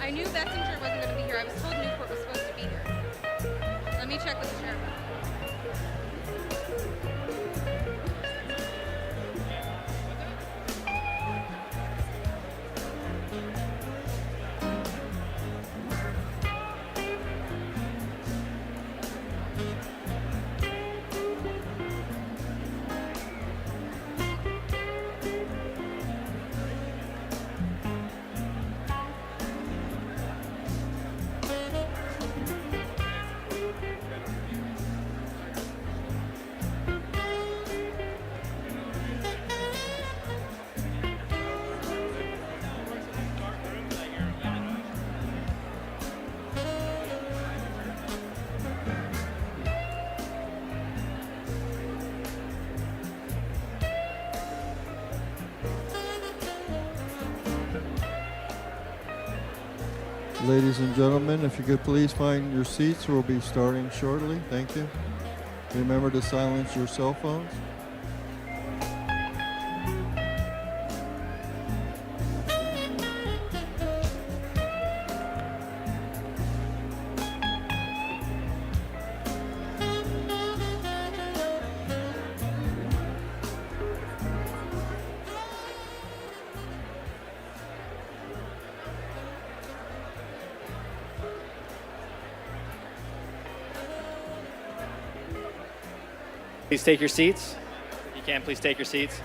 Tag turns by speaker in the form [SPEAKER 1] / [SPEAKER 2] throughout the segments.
[SPEAKER 1] I knew Bessinger wasn't going to be here. I was told Newport was supposed to be here. Let me check with the chairman.
[SPEAKER 2] Ladies and gentlemen, if you could please find your seats, we'll be starting shortly. Thank you. Remember to silence your cell phones.
[SPEAKER 3] Please take your seats. If you can, please take your seats.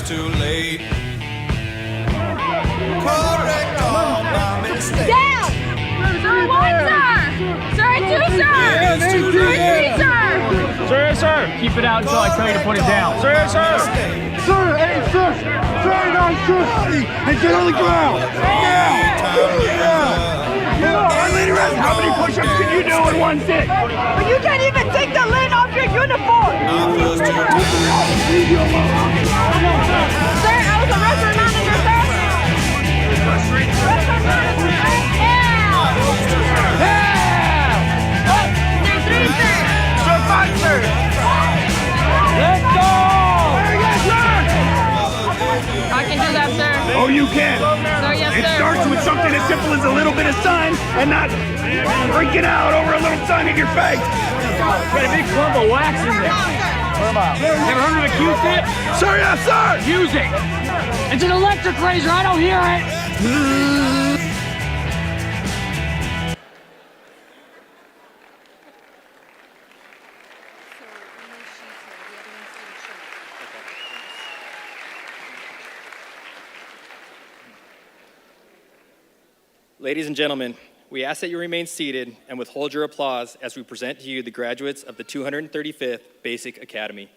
[SPEAKER 4] Too late. Correct all my mistakes.
[SPEAKER 1] Down! Sir, one, sir! Sir, two, sir!
[SPEAKER 4] It's too
[SPEAKER 1] Sir,
[SPEAKER 4] late.
[SPEAKER 1] three, sir!
[SPEAKER 5] Sir, sir, keep it out until I tell you to put it down. Sir, sir.
[SPEAKER 6] Sir, hey, sir! Very nice, sir! And get on the ground!
[SPEAKER 5] How many push-ups can you do in one sit?
[SPEAKER 1] But you can't even take the
[SPEAKER 5] in the fort!
[SPEAKER 4] I was too tired.
[SPEAKER 6] Leave you alone.
[SPEAKER 1] Sir, I was a restaurant manager, sir. Restaurant manager, sir. There's three, sir.
[SPEAKER 5] Sir, five, sir! Let's go!
[SPEAKER 1] I can do that, sir.
[SPEAKER 6] Oh, you can.
[SPEAKER 1] Sir, yes,
[SPEAKER 6] It
[SPEAKER 1] sir.
[SPEAKER 6] starts with something as simple as a little bit of sun and not freaking out over a little sun in your face.
[SPEAKER 5] Got a big clump of wax in there. Ever heard of a Q-tip?
[SPEAKER 6] Sir, yes, sir.
[SPEAKER 5] Use it. It's an electric razor. I don't hear it.
[SPEAKER 3] Ladies and gentlemen, we ask that you remain seated and withhold your applause as we present to you the graduates of the 235th Basic Academy.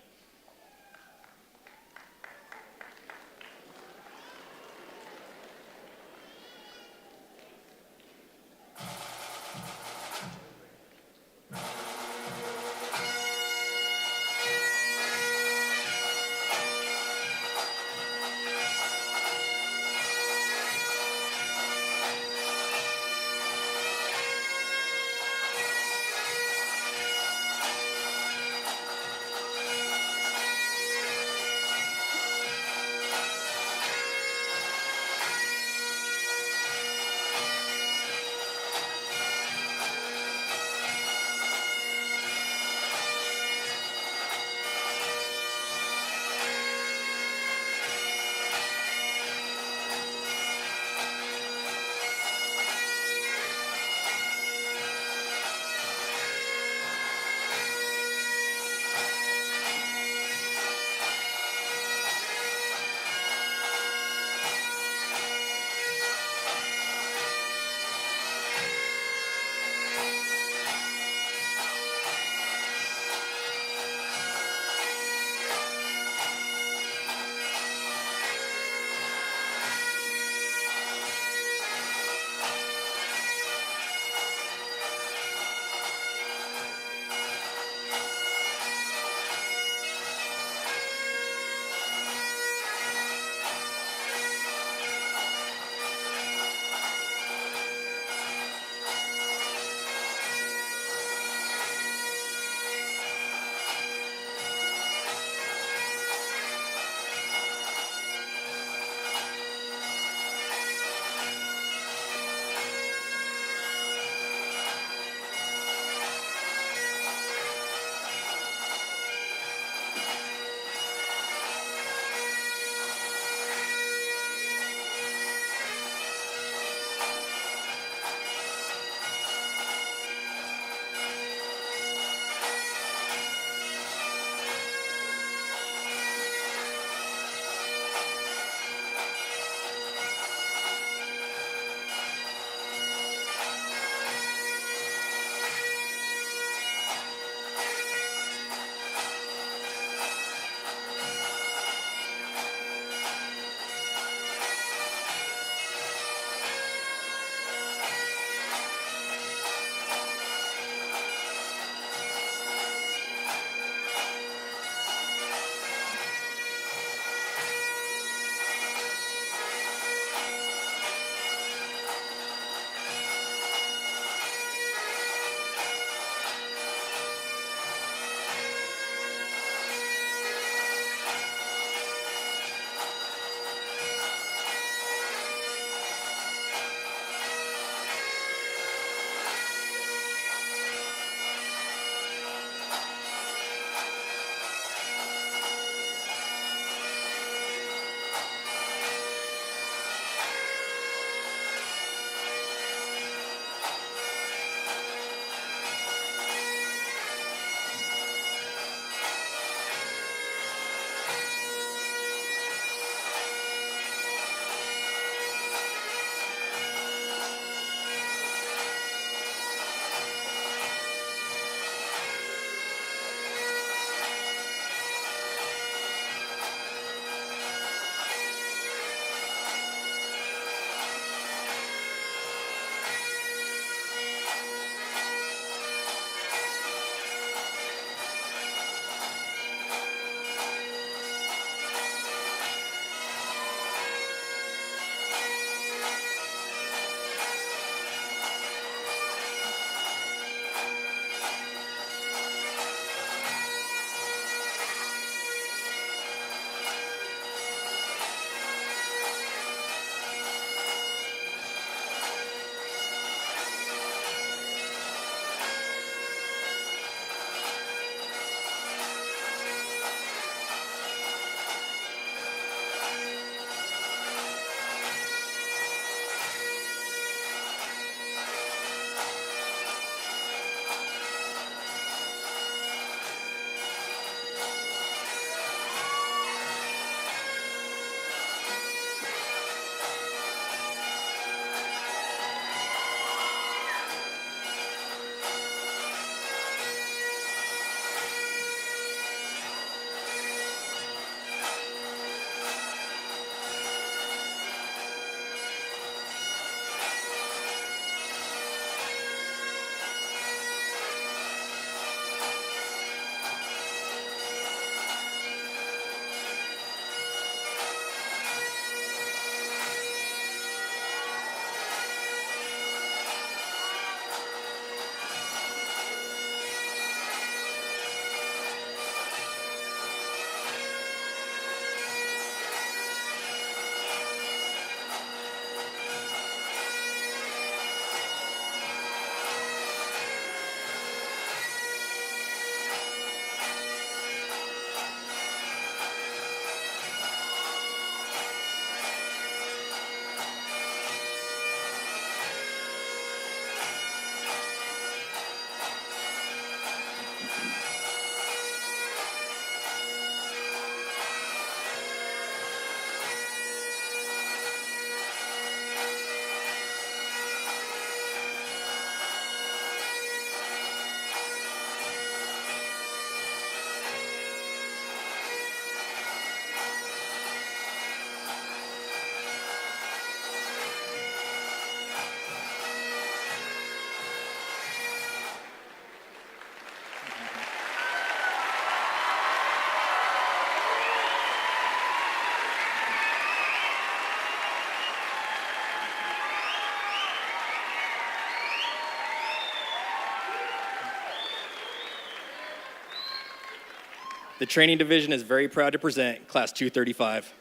[SPEAKER 3] The training division is very proud to present Class 235.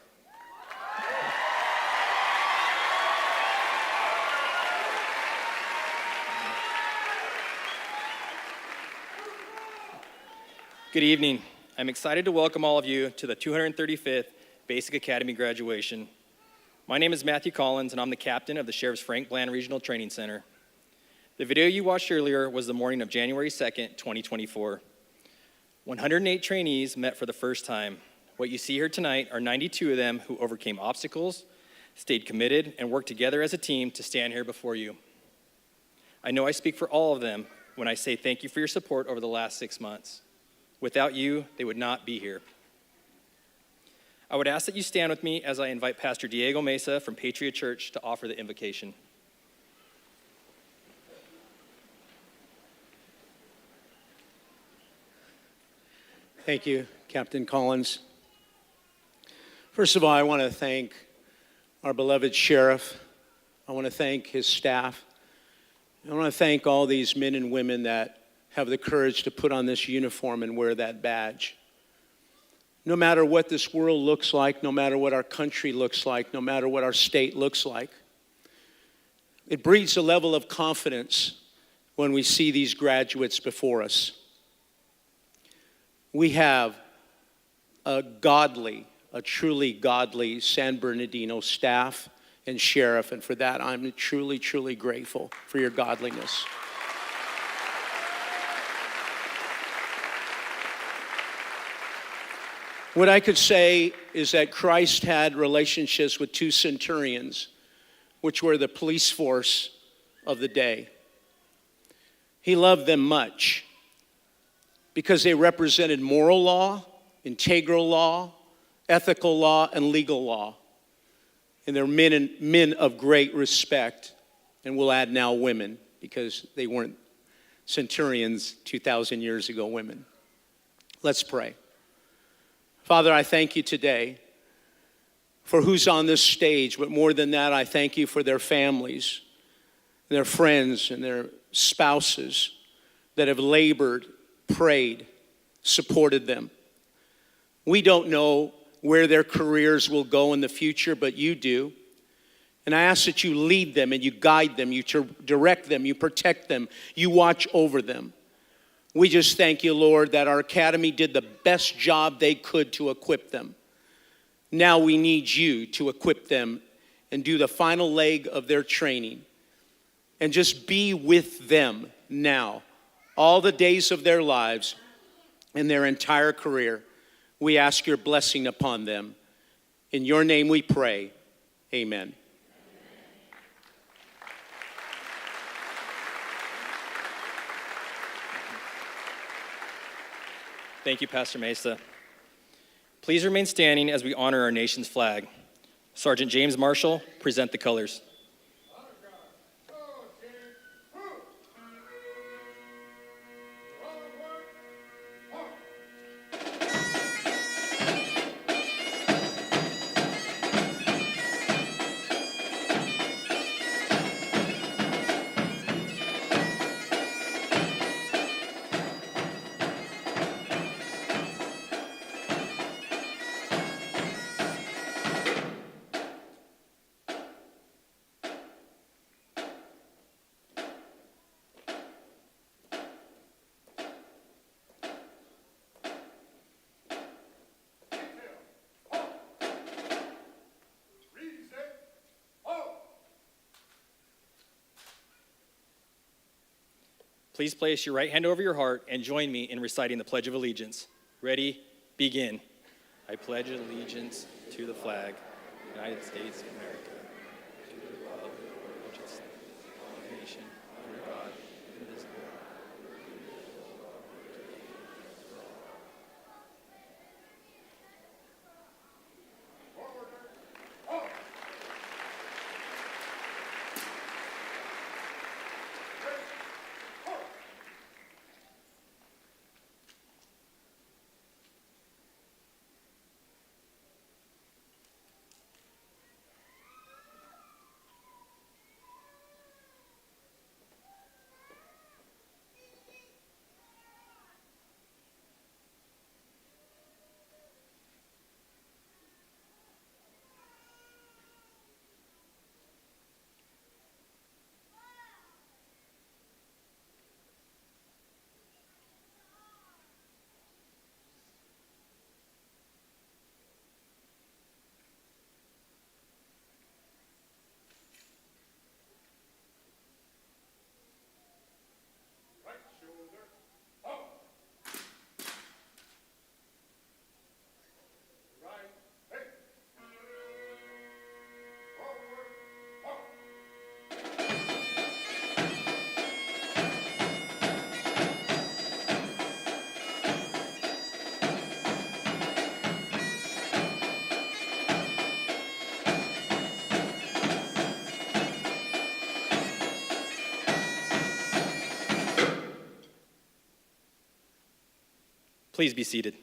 [SPEAKER 3] Good evening. I'm excited to welcome all of you to the 235th Basic Academy graduation. My name is Matthew Collins, and I'm the captain of the Sheriff's Frank Bland Regional Training Center. The video you watched earlier was the morning of January 2nd, 2024. 108 trainees met for the first time. What you see here tonight are 92 of them who overcame obstacles, stayed committed, and worked together as a team to stand here before you. I know I speak for all of them when I say thank you for your support over the last 6 months. Without you, they would not be here. I would ask that you stand with me as I invite Pastor Diego Mesa from Patriot Church to offer the invocation.
[SPEAKER 7] Thank you, Captain Collins. First of all, I want to thank our beloved sheriff. I want to thank his staff. I want to thank all these men and women that have the courage to put on this uniform and wear that badge. No matter what this world looks like, no matter what our country looks like, no matter what our state looks like, it breeds a level of confidence when we see these graduates before us. We have a truly godly San Bernardino staff and sheriff, and for that I'm truly, truly grateful for your godliness. What I could say is that Christ had relationships with 2 centurions, which were the police force of the day. He loved them much because they represented moral law, integral law, ethical law, and legal law. And they're men of great respect, and we'll add now women, because they weren't centurions 2,000 years ago, women. Let's pray. Father, I thank you today for who's on this stage, but more than that, I thank you for their families, their friends, and their spouses that have labored, prayed, supported them. We don't know where their careers will go in the future, but you do. And I ask that you lead them and you guide them, you direct them, you protect them, you watch over them. We just thank you, Lord, that our academy did the best job they could to equip them. Now we need you to equip them and do the final leg of their training. And just be with them now, all the days of their lives and their entire career. We ask your blessing upon them. In your name we pray, amen.
[SPEAKER 3] Thank you, Pastor Mesa. Please remain standing as we honor our nation's flag. Sergeant James Marshall, present the colors. Please place your right hand over your heart and join me in reciting the Pledge of Allegiance. Ready, begin. I pledge allegiance to the flag, United States of America, to the republic which is one nation, under God, indivisible. Please be seated.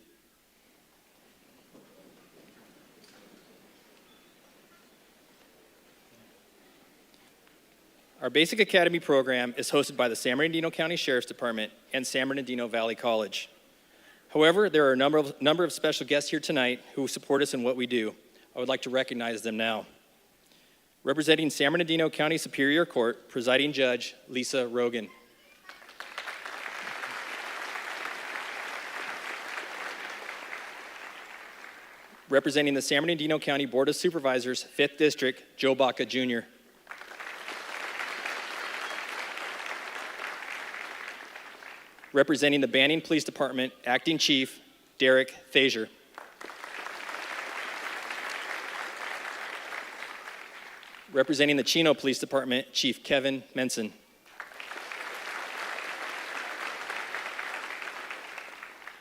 [SPEAKER 3] Our Basic Academy program is hosted by the San Bernardino County Sheriff's Department and San Bernardino Valley College. However, there are a number of special guests here tonight who support us in what we do. I would like to recognize them now. Representing San Bernardino County Superior Court, Presiding Judge Lisa Rogan. Representing the San Bernardino County Board of Supervisors, 5th District, Joe Baca Jr. Representing the Banning Police Department, Acting Chief Derek Thaser. Representing the Chino Police Department, Chief Kevin Menson.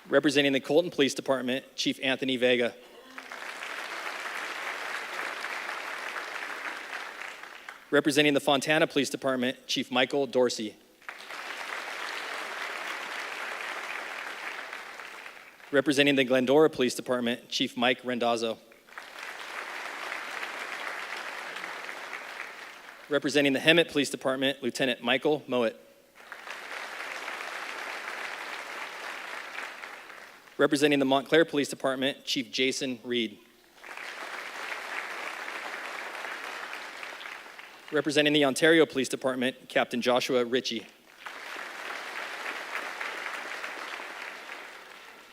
[SPEAKER 3] Representing the Colton Police Department, Chief Anthony Vega. Representing the Fontana Police Department, Chief Michael Dorsey. Representing the Glendora Police Department, Chief Mike Rendazzo. Representing the Hemet Police Department, Lieutenant Michael Mowat. Representing the Montclair Police Department, Chief Jason Reed. Representing the Ontario Police Department, Captain Joshua Ritchie.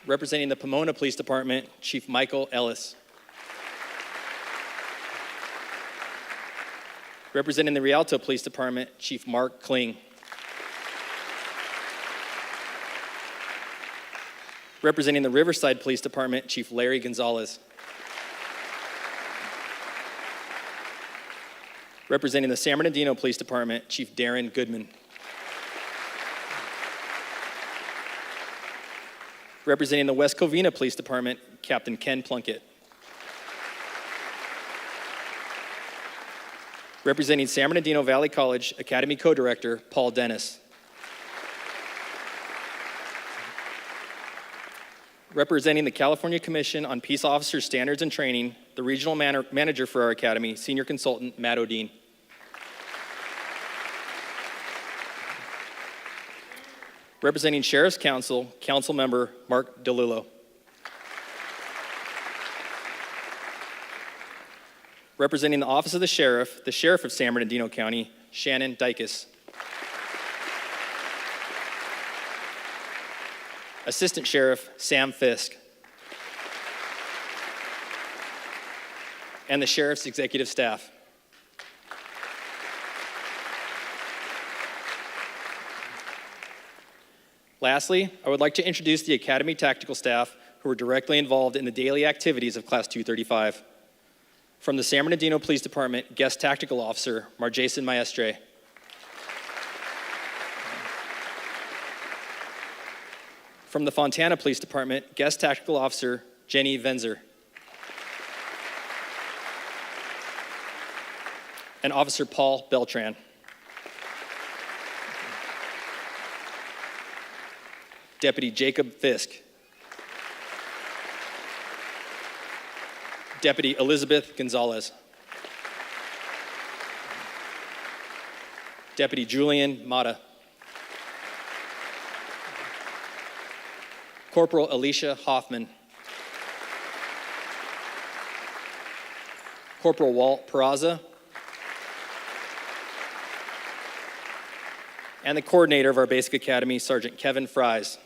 [SPEAKER 3] Representing the Pomona Police Department, Chief Michael Ellis. Representing the Rialto Police Department, Chief Mark Kling. Representing the Riverside Police Department, Chief Larry Gonzalez. Representing the San Bernardino Police Department, Chief Darren Goodman. Representing the West Covina Police Department, Captain Ken Plunkett. Representing San Bernardino Valley College Academy Co-Director, Paul Dennis. Representing the California Commission on Peace Officer Standards and Training, the Regional Manager for our Academy, Senior Consultant, Matt O'Dean. Representing Sheriff's Council, Council Member Mark DeLillo. Representing the Office of the Sheriff of San Bernardino County, Shannon Dykes. Assistant Sheriff Sam Fisk. And the Sheriff's Executive Staff. Lastly, I would like to introduce the Academy Tactical Staff who are directly involved in the daily activities of Class 235. From the San Bernardino Police Department, Guest Tactical Officer, Marjason Maestre. From the Fontana Police Department, Guest Tactical Officer, Jenny Venzer. And Officer Paul Beltran. Deputy Jacob Fisk. Deputy Elizabeth Gonzalez. Deputy Julian Mata. Corporal Alicia Hoffman. Corporal Walt Peraza. And the coordinator of our Basic Academy, Sergeant Kevin Fries.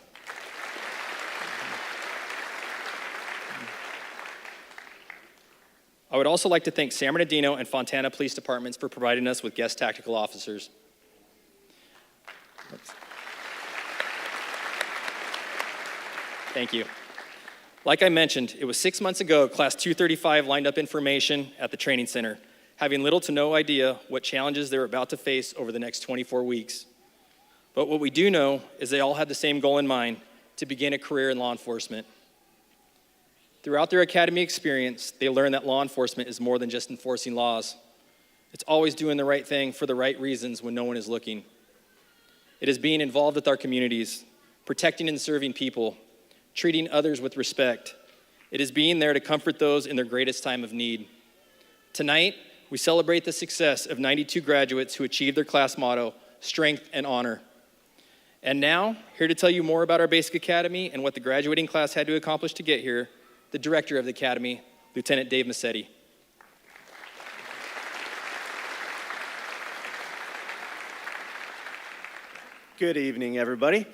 [SPEAKER 3] I would also like to thank San Bernardino and Fontana Police Departments for providing us with guest tactical officers. Thank you. Like I mentioned, it was 6 months ago, Class 235 lined up information at the training center, having little to no idea what challenges they were about to face over the next 24 weeks. But what we do know is they all had the same goal in mind, to begin a career in law enforcement. Throughout their academy experience, they learned that law enforcement is more than just enforcing laws. It's always doing the right thing for the right reasons when no one is looking. It is being involved with our communities, protecting and serving people, treating others with respect. It is being there to comfort those in their greatest time of need. Tonight, we celebrate the success of 92 graduates who achieved their class motto, strength and honor. And now, here to tell you more about our Basic Academy and what the graduating class had to accomplish to get here, the director of the Academy, Lieutenant Dave Massetti.
[SPEAKER 8] Good evening, everybody.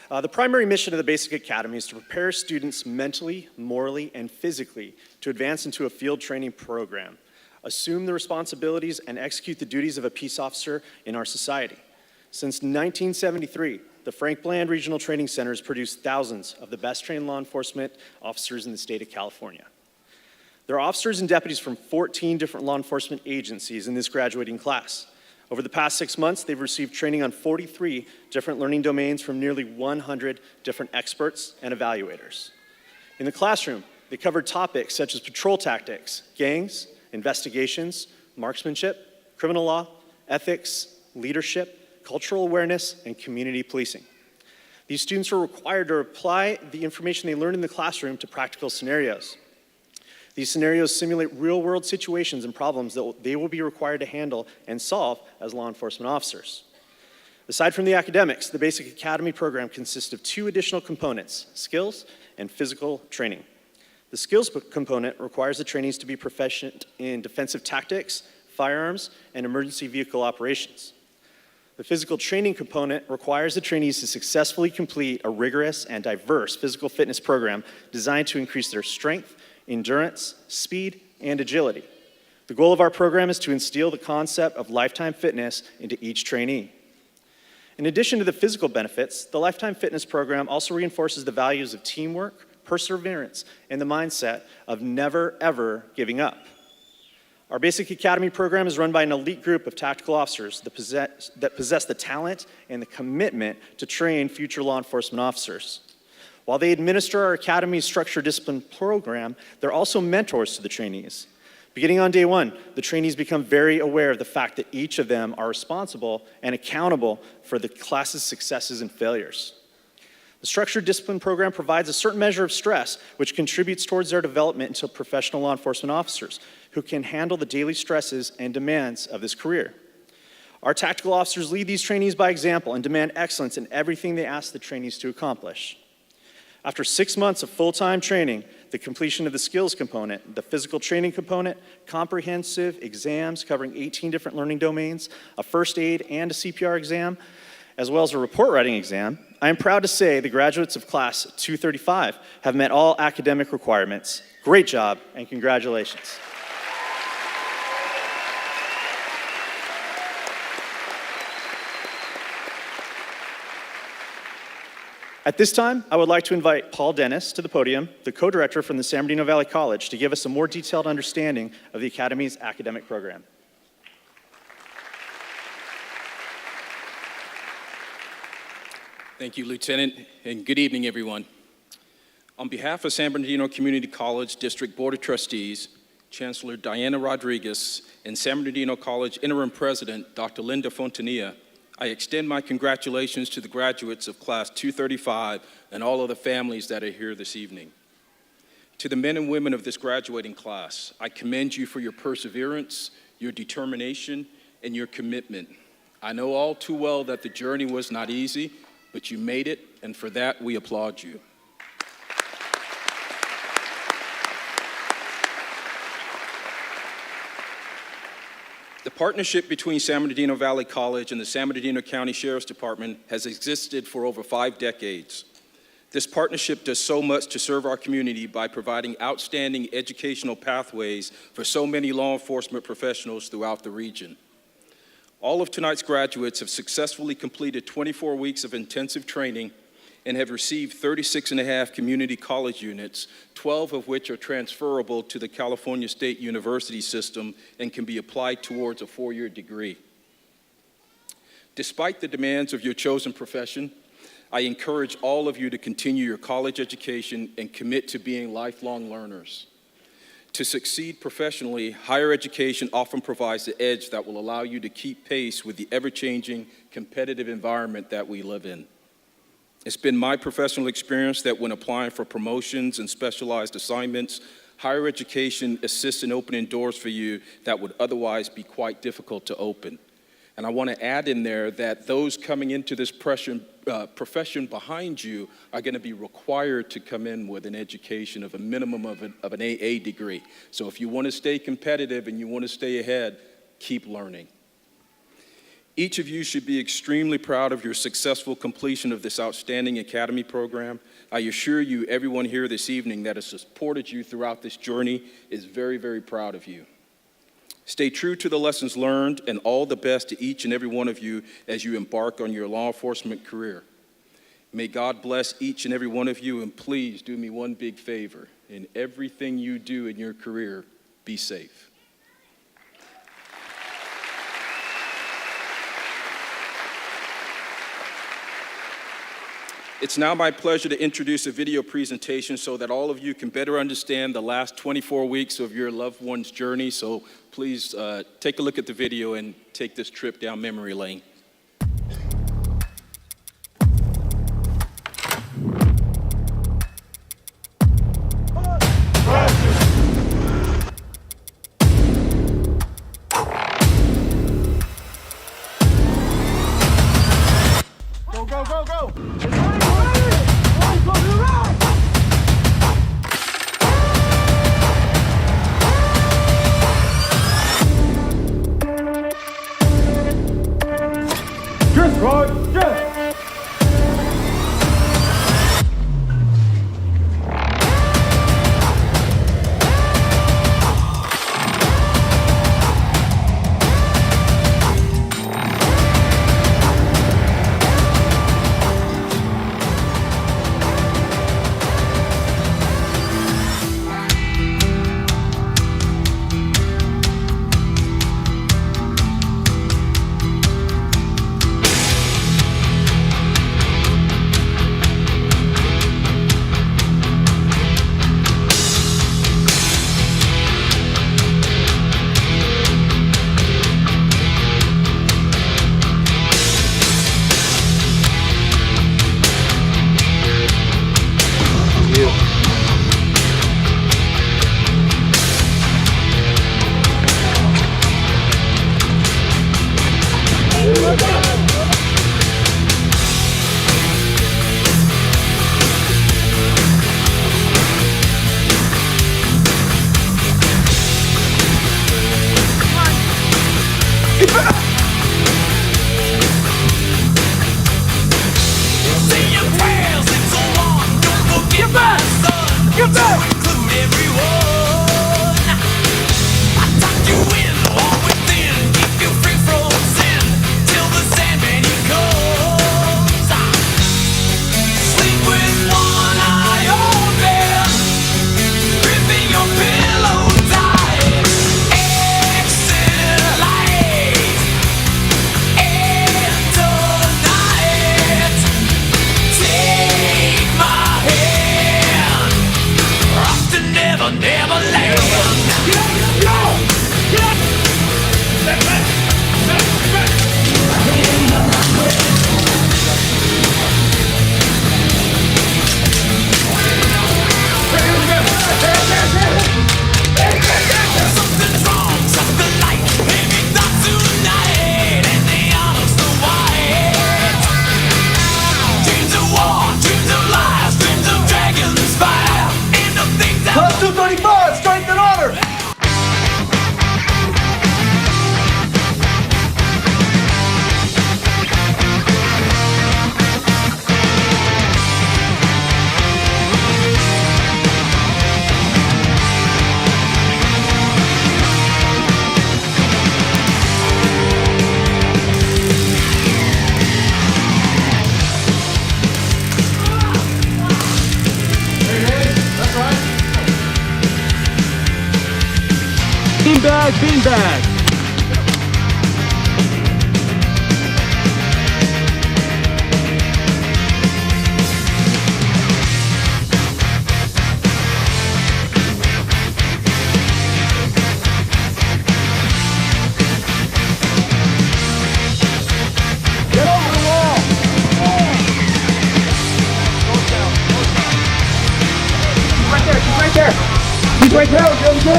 [SPEAKER 8] The primary mission of the Basic Academy is to prepare students mentally, morally, and physically to advance into a field training program, assume the responsibilities, and execute the duties of a peace officer in our society. Since 1973, the Frank Bland Regional Training Center has produced thousands of the best trained law enforcement officers in the state of California. There are officers and deputies from 14 different law enforcement agencies in this graduating class. Over the past 6 months, they've received training on 43 different learning domains from nearly 100 different experts and evaluators. In the classroom, they covered topics such as patrol tactics, gangs, investigations, marksmanship, criminal law, ethics, leadership, cultural awareness, and community policing. These students were required to apply the information they learned in the classroom to practical scenarios. These scenarios simulate real-world situations and problems that they will be required to handle and solve as law enforcement officers. Aside from the academics, the Basic Academy program consists of 2 additional components, skills and physical training. The skills component requires the trainees to be proficient in defensive tactics, firearms, and emergency vehicle operations. The physical training component requires the trainees to successfully complete a rigorous and diverse physical fitness program designed to increase their strength, endurance, speed, and agility. The goal of our program is to instill the concept of lifetime fitness into each trainee. In addition to the physical benefits, the Lifetime Fitness program also reinforces the values of teamwork, perseverance, and the mindset of never, ever giving up. Our Basic Academy program is run by an elite group of tactical officers that possess the talent and the commitment to train future law enforcement officers. While they administer our Academy's structured discipline program, they're also mentors to the trainees. Beginning on day 1, the trainees become very aware of the fact that each of them are responsible and accountable for the class's successes and failures. The structured discipline program provides a certain measure of stress, which contributes towards their development into professional law enforcement officers who can handle the daily stresses and demands of this career. Our tactical officers lead these trainees by example and demand excellence in everything they ask the trainees to accomplish. After 6 months of full-time training, the completion of the skills component, the physical training component, comprehensive exams covering 18 different learning domains, a first aid and a CPR exam, as well as a report writing exam, I am proud to say the graduates of Class 235 have met all academic requirements. Great job, and congratulations. At this time, I would like to invite Paul Dennis to the podium, the co-director from the San Bernardino Valley College, to give us a more detailed understanding of the Academy's academic program.
[SPEAKER 9] Thank you, Lieutenant, and good evening, everyone. On behalf of San Bernardino Community College District Board of Trustees, Chancellor Diana Rodriguez, and San Bernardino College Interim President, Dr. Linda Fontanilla, I extend my congratulations to the graduates of Class 235 and all of the families that are here this evening. To the men and women of this graduating class, I commend you for your perseverance, your determination, and your commitment. I know all too well that the journey was not easy, but you made it, and for that, we applaud you. The partnership between San Bernardino Valley College and the San Bernardino County Sheriff's Department has existed for over 5 decades. This partnership does so much to serve our community by providing outstanding educational pathways for so many law enforcement professionals throughout the region. All of tonight's graduates have successfully completed 24 weeks of intensive training and have received 36.5 community college units, 12 of which are transferable to the California State University system and can be applied towards a 4-year degree. Despite the demands of your chosen profession, I encourage all of you to continue your college education and commit to being lifelong learners. To succeed professionally, higher education often provides the edge that will allow you to keep pace with the ever-changing competitive environment that we live in. It's been my professional experience that when applying for promotions and specialized assignments, higher education assists in opening doors for you that would otherwise be quite difficult to open. And I want to add in there that those coming into this profession behind you are going to be required to come in with an education of a minimum of an AA degree. So if you want to stay competitive and you want to stay ahead, keep learning. Each of you should be extremely proud of your successful completion of this outstanding academy program. I assure you, everyone here this evening that has supported you throughout this journey is very, very proud of you. Stay true to the lessons learned, and all the best to each and every one of you as you embark on your law enforcement career. May God bless each and every one of you, and please do me one big favor. In everything you do in your career, be safe. It's now my pleasure to introduce a video presentation so that all of you can better understand the last 24 weeks of your loved one's journey. So please take a look at the video and take this trip down memory lane.
[SPEAKER 6] Go, go, go, go!
[SPEAKER 5] Just right, just. Beanbag, beanbag.
[SPEAKER 6] Get over the wall!
[SPEAKER 5] right there. He's right there. Go.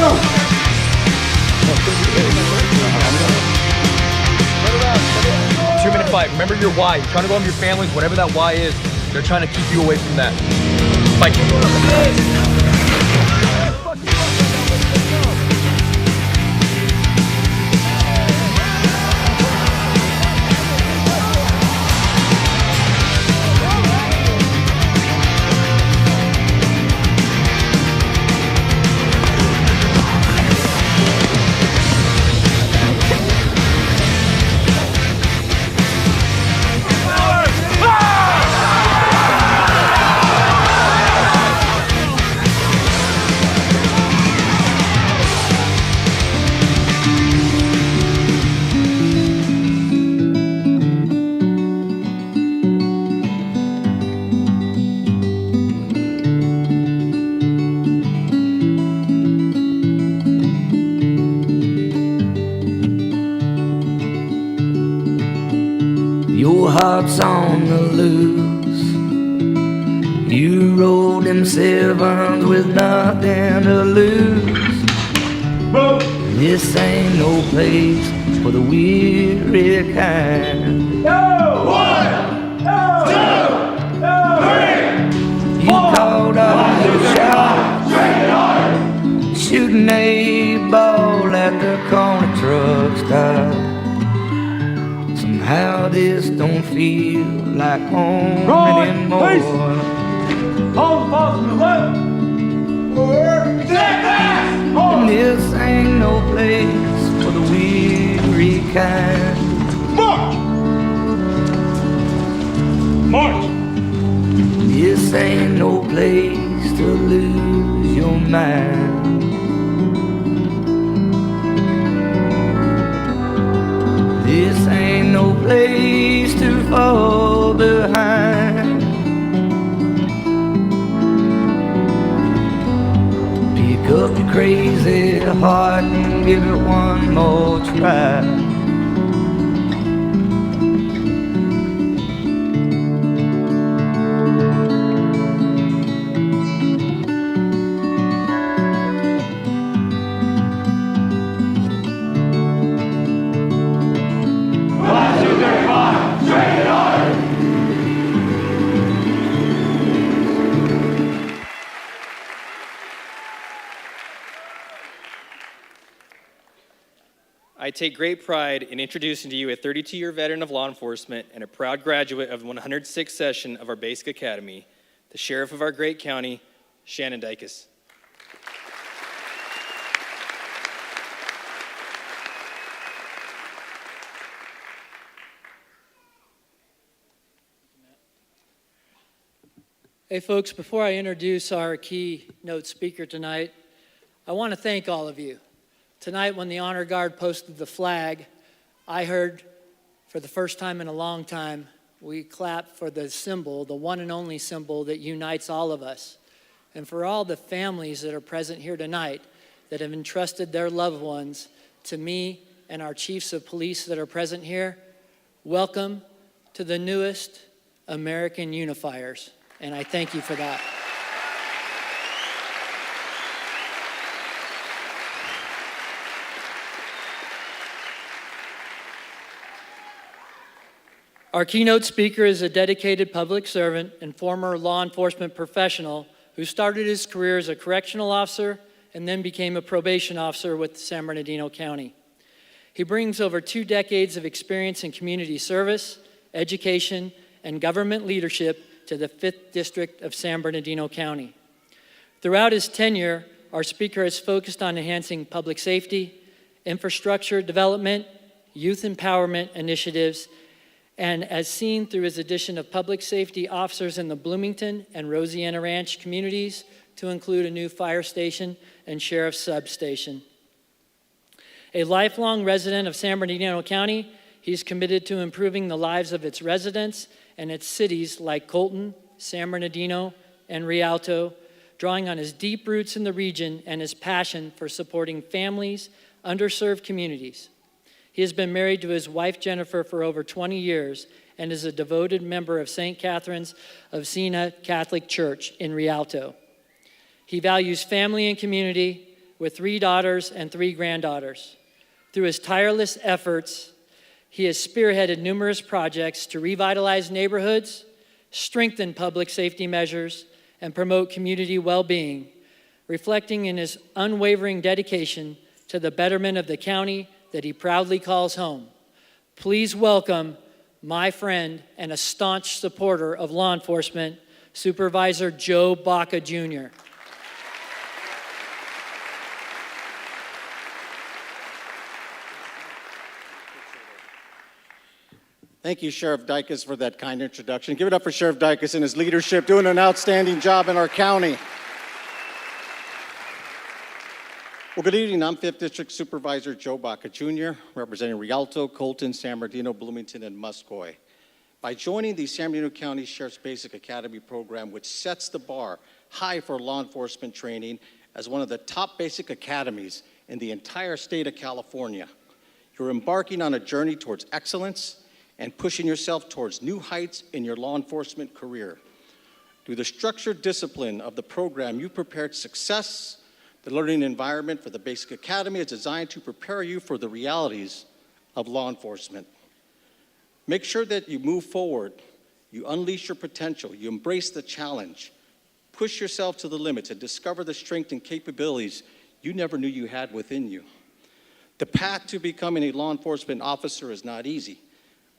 [SPEAKER 10] 2-minute fight. Remember your why. You're trying to go home to your families, whatever that why is. They're trying to keep you away from that. Fight.
[SPEAKER 11] Your heart's on the loose. You rolled them sevens with nothing to lose. This ain't no place for the weary kind. You called off your shot, shooting a ball at the corner truck stop. Somehow this don't feel like home anymore.
[SPEAKER 5] Hold falls to the left.
[SPEAKER 11] And this ain't no place for the weary kind.
[SPEAKER 5] March.
[SPEAKER 11] This ain't no place to lose your mind. This ain't no place to fall behind. Pick up your crazy heart and give it one more try.
[SPEAKER 3] I take great pride in introducing to you a 32-year veteran of law enforcement and a proud graduate of the 106th session of our Basic Academy, the sheriff of our great county, Shannon Dykes.
[SPEAKER 12] Hey folks, before I introduce our keynote speaker tonight, I want to thank all of you. Tonight when the Honor Guard posted the flag, I heard for the first time in a long time, we clap for the symbol, the one and only symbol that unites all of us. And for all the families that are present here tonight that have entrusted their loved ones to me and our chiefs of police that are present here, welcome to the newest American unifiers. And I thank you for that. Our keynote speaker is a dedicated public servant and former law enforcement professional who started his career as a correctional officer and then became a probation officer with San Bernardino County. He brings over 2 decades of experience in community service, education, and government leadership to the 5th District of San Bernardino County. Throughout his tenure, our speaker has focused on enhancing public safety, infrastructure development, youth empowerment initiatives, and as seen through his addition of public safety officers in the Bloomington and Rosiana Ranch communities to include a new fire station and sheriff's substation. A lifelong resident of San Bernardino County, he's committed to improving the lives of its residents and its cities like Colton, San Bernardino, and Rialto, drawing on his deep roots in the region and his passion for supporting families, underserved communities. He has been married to his wife, Jennifer, for over 20 years and is a devoted member of St. Catherine's of Siena Catholic Church in Rialto. He values family and community with 3 daughters and 3 granddaughters. Through his tireless efforts, he has spearheaded numerous projects to revitalize neighborhoods, strengthen public safety measures, and promote community well-being, reflecting in his unwavering dedication to the betterment of the county that he proudly calls home. Please welcome my friend and a staunch supporter of law enforcement, Supervisor Joe Baca Jr.
[SPEAKER 13] Thank you, Sheriff Dykes, for that kind introduction. Give it up for Sheriff Dykes and his leadership, doing an outstanding job in our county. Well, good evening. I'm 5th District Supervisor Joe Baca Jr., representing Rialto, Colton, San Bernardino, Bloomington, and Muscoy. By joining the San Bernardino County Sheriff's Basic Academy program, which sets the bar high for law enforcement training as one of the top basic academies in the entire state of California, you're embarking on a journey towards excellence and pushing yourself towards new heights in your law enforcement career. Through the structured discipline of the program, you prepared success. The learning environment for the Basic Academy is designed to prepare you for the realities of law enforcement. Make sure that you move forward, you unleash your potential, you embrace the challenge, push yourself to the limits, and discover the strength and capabilities you never knew you had within you. The path to becoming a law enforcement officer is not easy,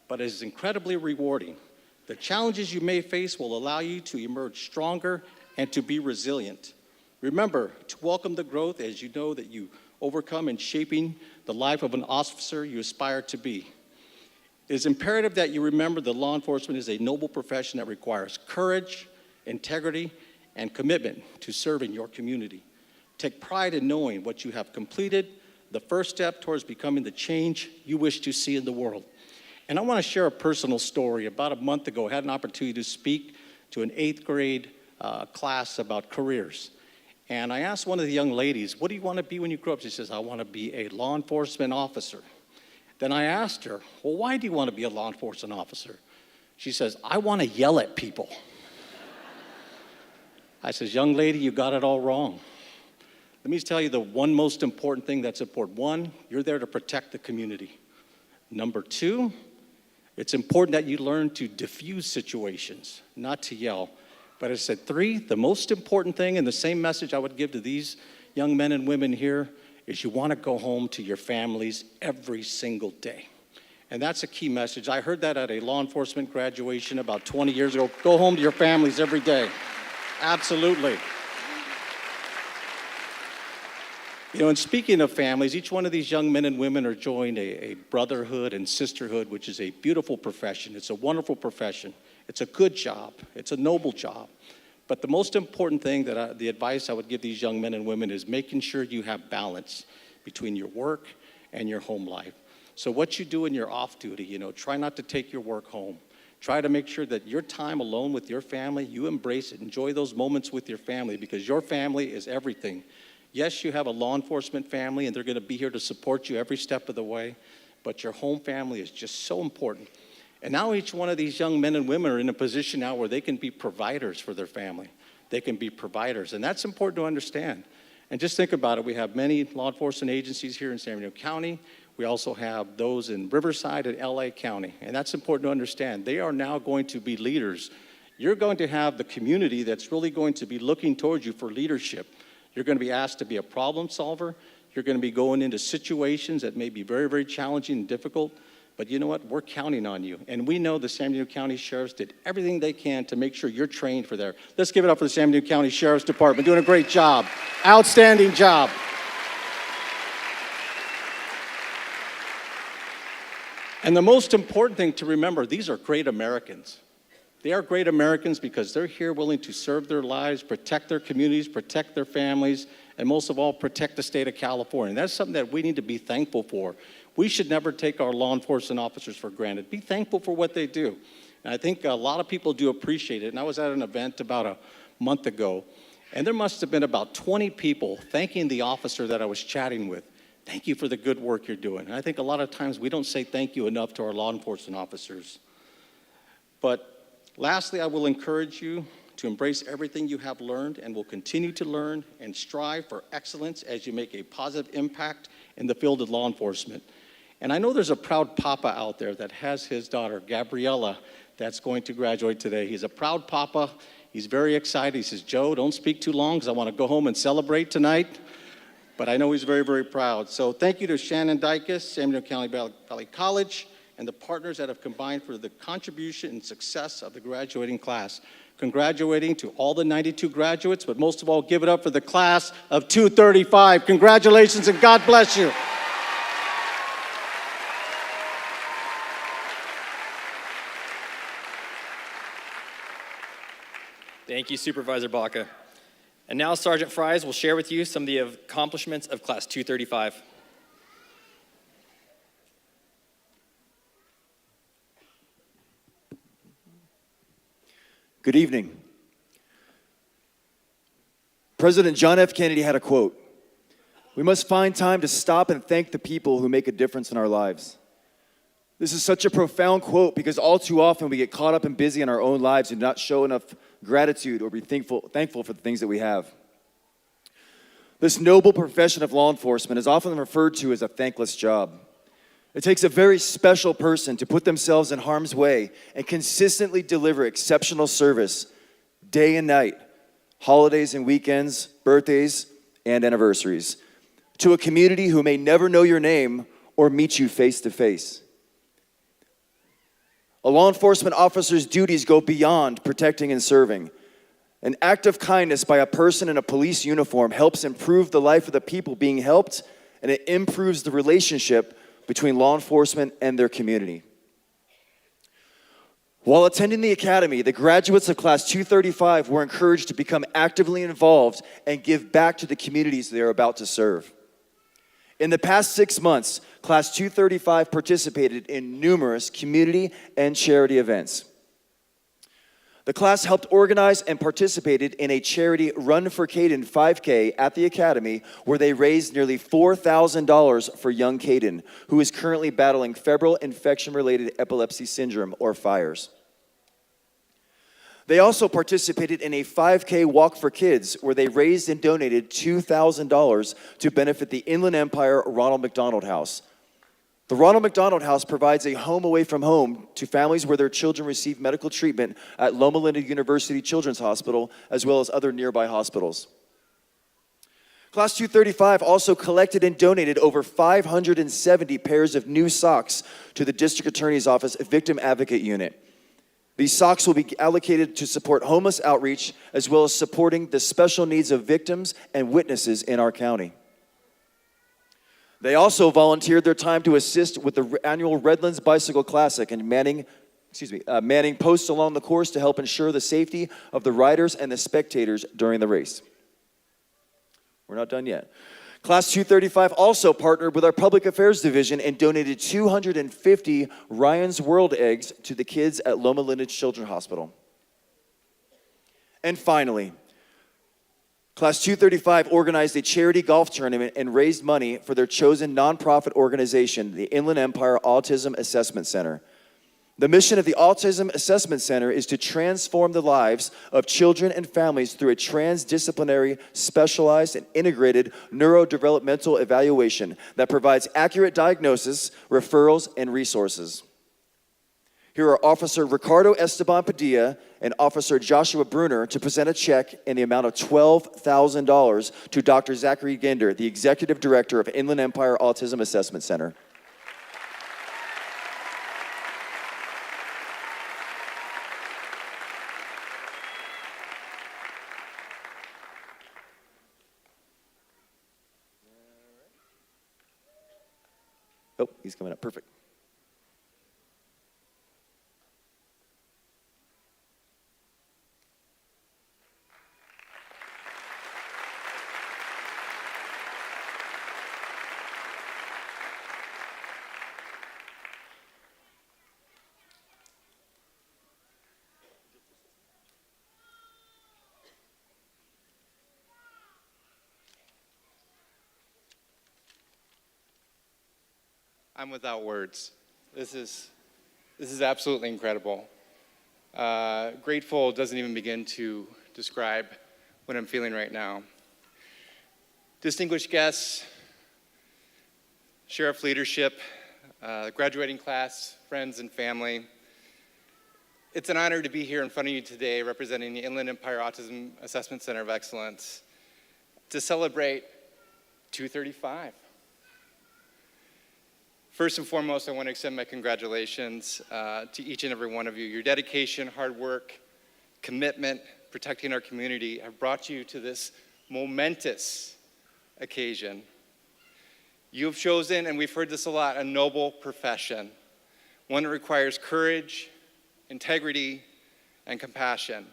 [SPEAKER 13] but it is incredibly rewarding. The challenges you may face will allow you to emerge stronger and to be resilient. Remember to welcome the growth as you know that you overcome in shaping the life of an officer you aspire to be. It is imperative that you remember that law enforcement is a noble profession that requires courage, integrity, and commitment to serving your community. Take pride in knowing what you have completed, the first step towards becoming the change you wish to see in the world. And I want to share a personal story. About a month ago, I had an opportunity to speak to an 8th grade class about careers. And I asked one of the young ladies, what do you want to be when you grow up? She says, I want to be a law enforcement officer. Then I asked her, well, why do you want to be a law enforcement officer? She says, I want to yell at people. I says, young lady, you got it all wrong. Let me tell you the one most important thing that's important. 1, you're there to protect the community. Number 2, it's important that you learn to diffuse situations, not to yell. But I said 3, the most important thing, and the same message I would give to these young men and women here, is you want to go home to your families every single day. And that's a key message. I heard that at a law enforcement graduation about 20 years ago. Go home to your families every day. Absolutely. You know, and speaking of families, each one of these young men and women are joining a brotherhood and sisterhood, which is a beautiful profession. It's a wonderful profession. It's a good job. It's a noble job. But the most important thing the advice I would give these young men and women is making sure you have balance between your work and your home life. So what you do in your off duty, you know, try not to take your work home. Try to make sure that your time alone with your family, you embrace it. Enjoy those moments with your family because your family is everything. Yes, you have a law enforcement family, and they're going to be here to support you every step of the way, but your home family is just so important. And now each one of these young men and women are in a position now where they can be providers for their family. They can be providers, and that's important to understand. And just think about it. We have many law enforcement agencies here in San Bernardino County. We also have those in Riverside and LA County, and that's important to understand. They are now going to be leaders. You're going to have the community that's really going to be looking towards you for leadership. You're going to be asked to be a problem solver. You're going to be going into situations that may be very, very challenging and difficult. But you know what? We're counting on you. And we know the San Bernardino County Sheriffs did everything they can to make sure you're trained for there. Let's give it up for the San Bernardino County Sheriff's Department. Doing a great job. Outstanding job. And the most important thing to remember, these are great Americans. They are great Americans because they're here willing to serve their lives, protect their communities, protect their families, and most of all, protect the state of California. And that's something that we need to be thankful for. We should never take our law enforcement officers for granted. Be thankful for what they do. And I think a lot of people do appreciate it. And I was at an event about a month ago, and there must have been about 20 people thanking the officer that I was chatting with. Thank you for the good work you're doing. And I think a lot of times we don't say thank you enough to our law enforcement officers. But lastly, I will encourage you to embrace everything you have learned and will continue to learn and strive for excellence as you make a positive impact in the field of law enforcement. And I know there's a proud papa out there that has his daughter, Gabriella, that's going to graduate today. He's a proud papa. He's very excited. He says, Joe, don't speak too long because I want to go home and celebrate tonight. But I know he's very, very proud. So thank you to Shannon Dykes, San Bernardino County Valley College, and the partners that have combined for the contribution and success of the graduating class. Congratulating to all the 92 graduates, but most of all, give it up for the class of 235. Congratulations and God bless you.
[SPEAKER 3] Thank you, Supervisor Baca. And now Sergeant Fries will share with you some of the accomplishments of Class 235.
[SPEAKER 14] Good evening. President John F. Kennedy had a quote: "We must find time to stop and thank the people who make a difference in our lives." This is such a profound quote because all too often we get caught up and busy in our own lives and not show enough gratitude or be thankful for the things that we have. This noble profession of law enforcement is often referred to as a thankless job. It takes a very special person to put themselves in harm's way and consistently deliver exceptional service day and night, holidays and weekends, birthdays and anniversaries, to a community who may never know your name or meet you face to face. A law enforcement officer's duties go beyond protecting and serving. An act of kindness by a person in a police uniform helps improve the life of the people being helped, and it improves the relationship between law enforcement and their community. While attending the academy, the graduates of Class 235 were encouraged to become actively involved and give back to the communities they are about to serve. In the past 6 months, Class 235 participated in numerous community and charity events. The class helped organize and participated in a charity Run for Caden 5K at the Academy, where they raised nearly $4,000 for young Caden, who is currently battling febrile infection-related epilepsy syndrome, or FIRES. They also participated in a 5K Walk for Kids, where they raised and donated $2,000 to benefit the Inland Empire Ronald McDonald House. The Ronald McDonald House provides a home away from home to families where their children receive medical treatment at Loma Linda University Children's Hospital, as well as other nearby hospitals. Class 235 also collected and donated over 570 pairs of new socks to the District Attorney's Office Victim Advocate Unit. These socks will be allocated to support homeless outreach, as well as supporting the special needs of victims and witnesses in our county. They also volunteered their time to assist with the annual Redlands Bicycle Classic and manning posts along the course to help ensure the safety of the riders and the spectators during the race. We're not done yet. Class 235 also partnered with our Public Affairs Division and donated 250 Ryan's World eggs to the kids at Loma Linda Children's Hospital. And finally, Class 235 organized a charity golf tournament and raised money for their chosen nonprofit organization, the Inland Empire Autism Assessment Center. The mission of the Autism Assessment Center is to transform the lives of children and families through a transdisciplinary, specialized, and integrated neurodevelopmental evaluation that provides accurate diagnosis, referrals, and resources. Here are Officer Ricardo Esteban Padilla and Officer Joshua Bruner to present a check in the amount of $12,000 to Dr. Zachary Gender, the Executive Director of Inland Empire Autism Assessment Center. Oh, he's coming up. Perfect.
[SPEAKER 15] I'm without words. This is absolutely incredible. Grateful doesn't even begin to describe what I'm feeling right now. Distinguished guests, sheriff leadership, graduating class, friends and family. It's an honor to be here in front of you today representing the Inland Empire Autism Assessment Center of Excellence to celebrate 235. First and foremost, I want to extend my congratulations to each and every one of you. Your dedication, hard work, commitment, protecting our community have brought you to this momentous occasion. You have chosen, and we've heard this a lot, a noble profession, one that requires courage, integrity, and compassion.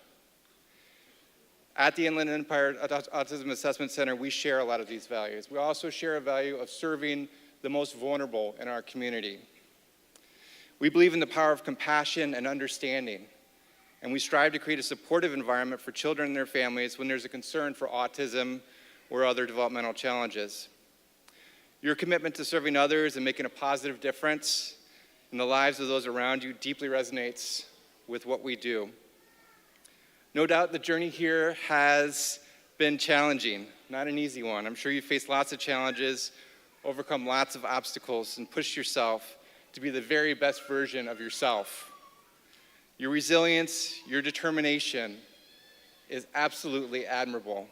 [SPEAKER 15] At the Inland Empire Autism Assessment Center, we share a lot of these values. We also share a value of serving the most vulnerable in our community. We believe in the power of compassion and understanding, and we strive to create a supportive environment for children and their families when there's a concern for autism or other developmental challenges. Your commitment to serving others and making a positive difference in the lives of those around you deeply resonates with what we do. No doubt the journey here has been challenging, not an easy one. I'm sure you faced lots of challenges, overcome lots of obstacles, and pushed yourself to be the very best version of yourself. Your resilience, your determination is absolutely admirable.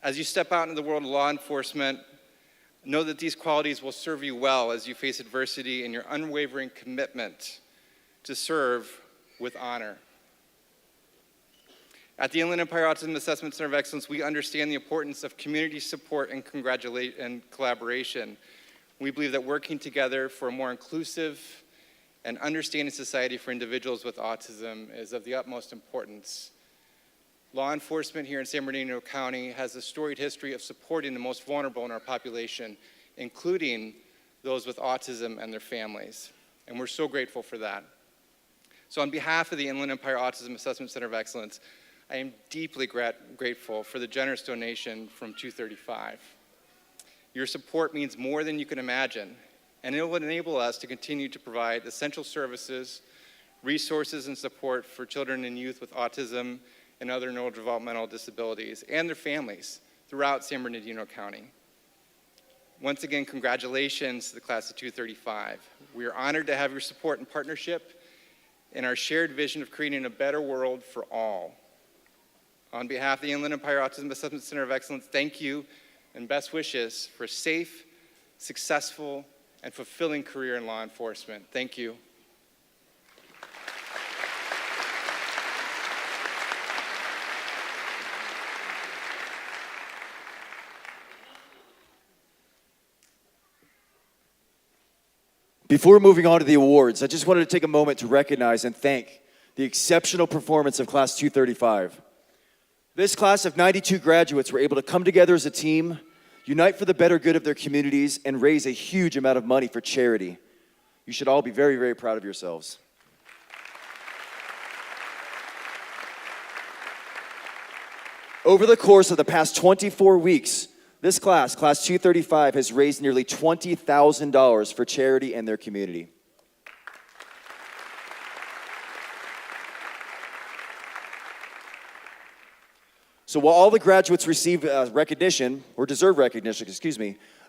[SPEAKER 15] As you step out into the world of law enforcement, know that these qualities will serve you well as you face adversity and your unwavering commitment to serve with honor. At the Inland Empire Autism Assessment Center of Excellence, we understand the importance of community support and collaboration. We believe that working together for a more inclusive and understanding society for individuals with autism is of the utmost importance. Law enforcement here in San Bernardino County has a storied history of supporting the most vulnerable in our population, including those with autism and their families. And we're so grateful for that. So on behalf of the Inland Empire Autism Assessment Center of Excellence, I am deeply grateful for the generous donation from 235. Your support means more than you can imagine, and it will enable us to continue to provide essential services, resources, and support for children and youth with autism and other neurodevelopmental disabilities and their families throughout San Bernardino County. Once again, congratulations to the class of 235. We are honored to have your support and partnership in our shared vision of creating a better world for all. On behalf of the Inland Empire Autism Assessment Center of Excellence, thank you and best wishes for a safe, successful, and fulfilling career in law enforcement. Thank you.
[SPEAKER 14] Before moving on to the awards, I just wanted to take a moment to recognize and thank the exceptional performance of Class 235. This class of 92 graduates were able to come together as a team, unite for the better good of their communities, and raise a huge amount of money for charity. You should all be very, very proud of yourselves. Over the course of the past 24 weeks, this class, Class 235, has raised nearly $20,000 for charity and their community. So while all the graduates receive recognition, or deserve recognition,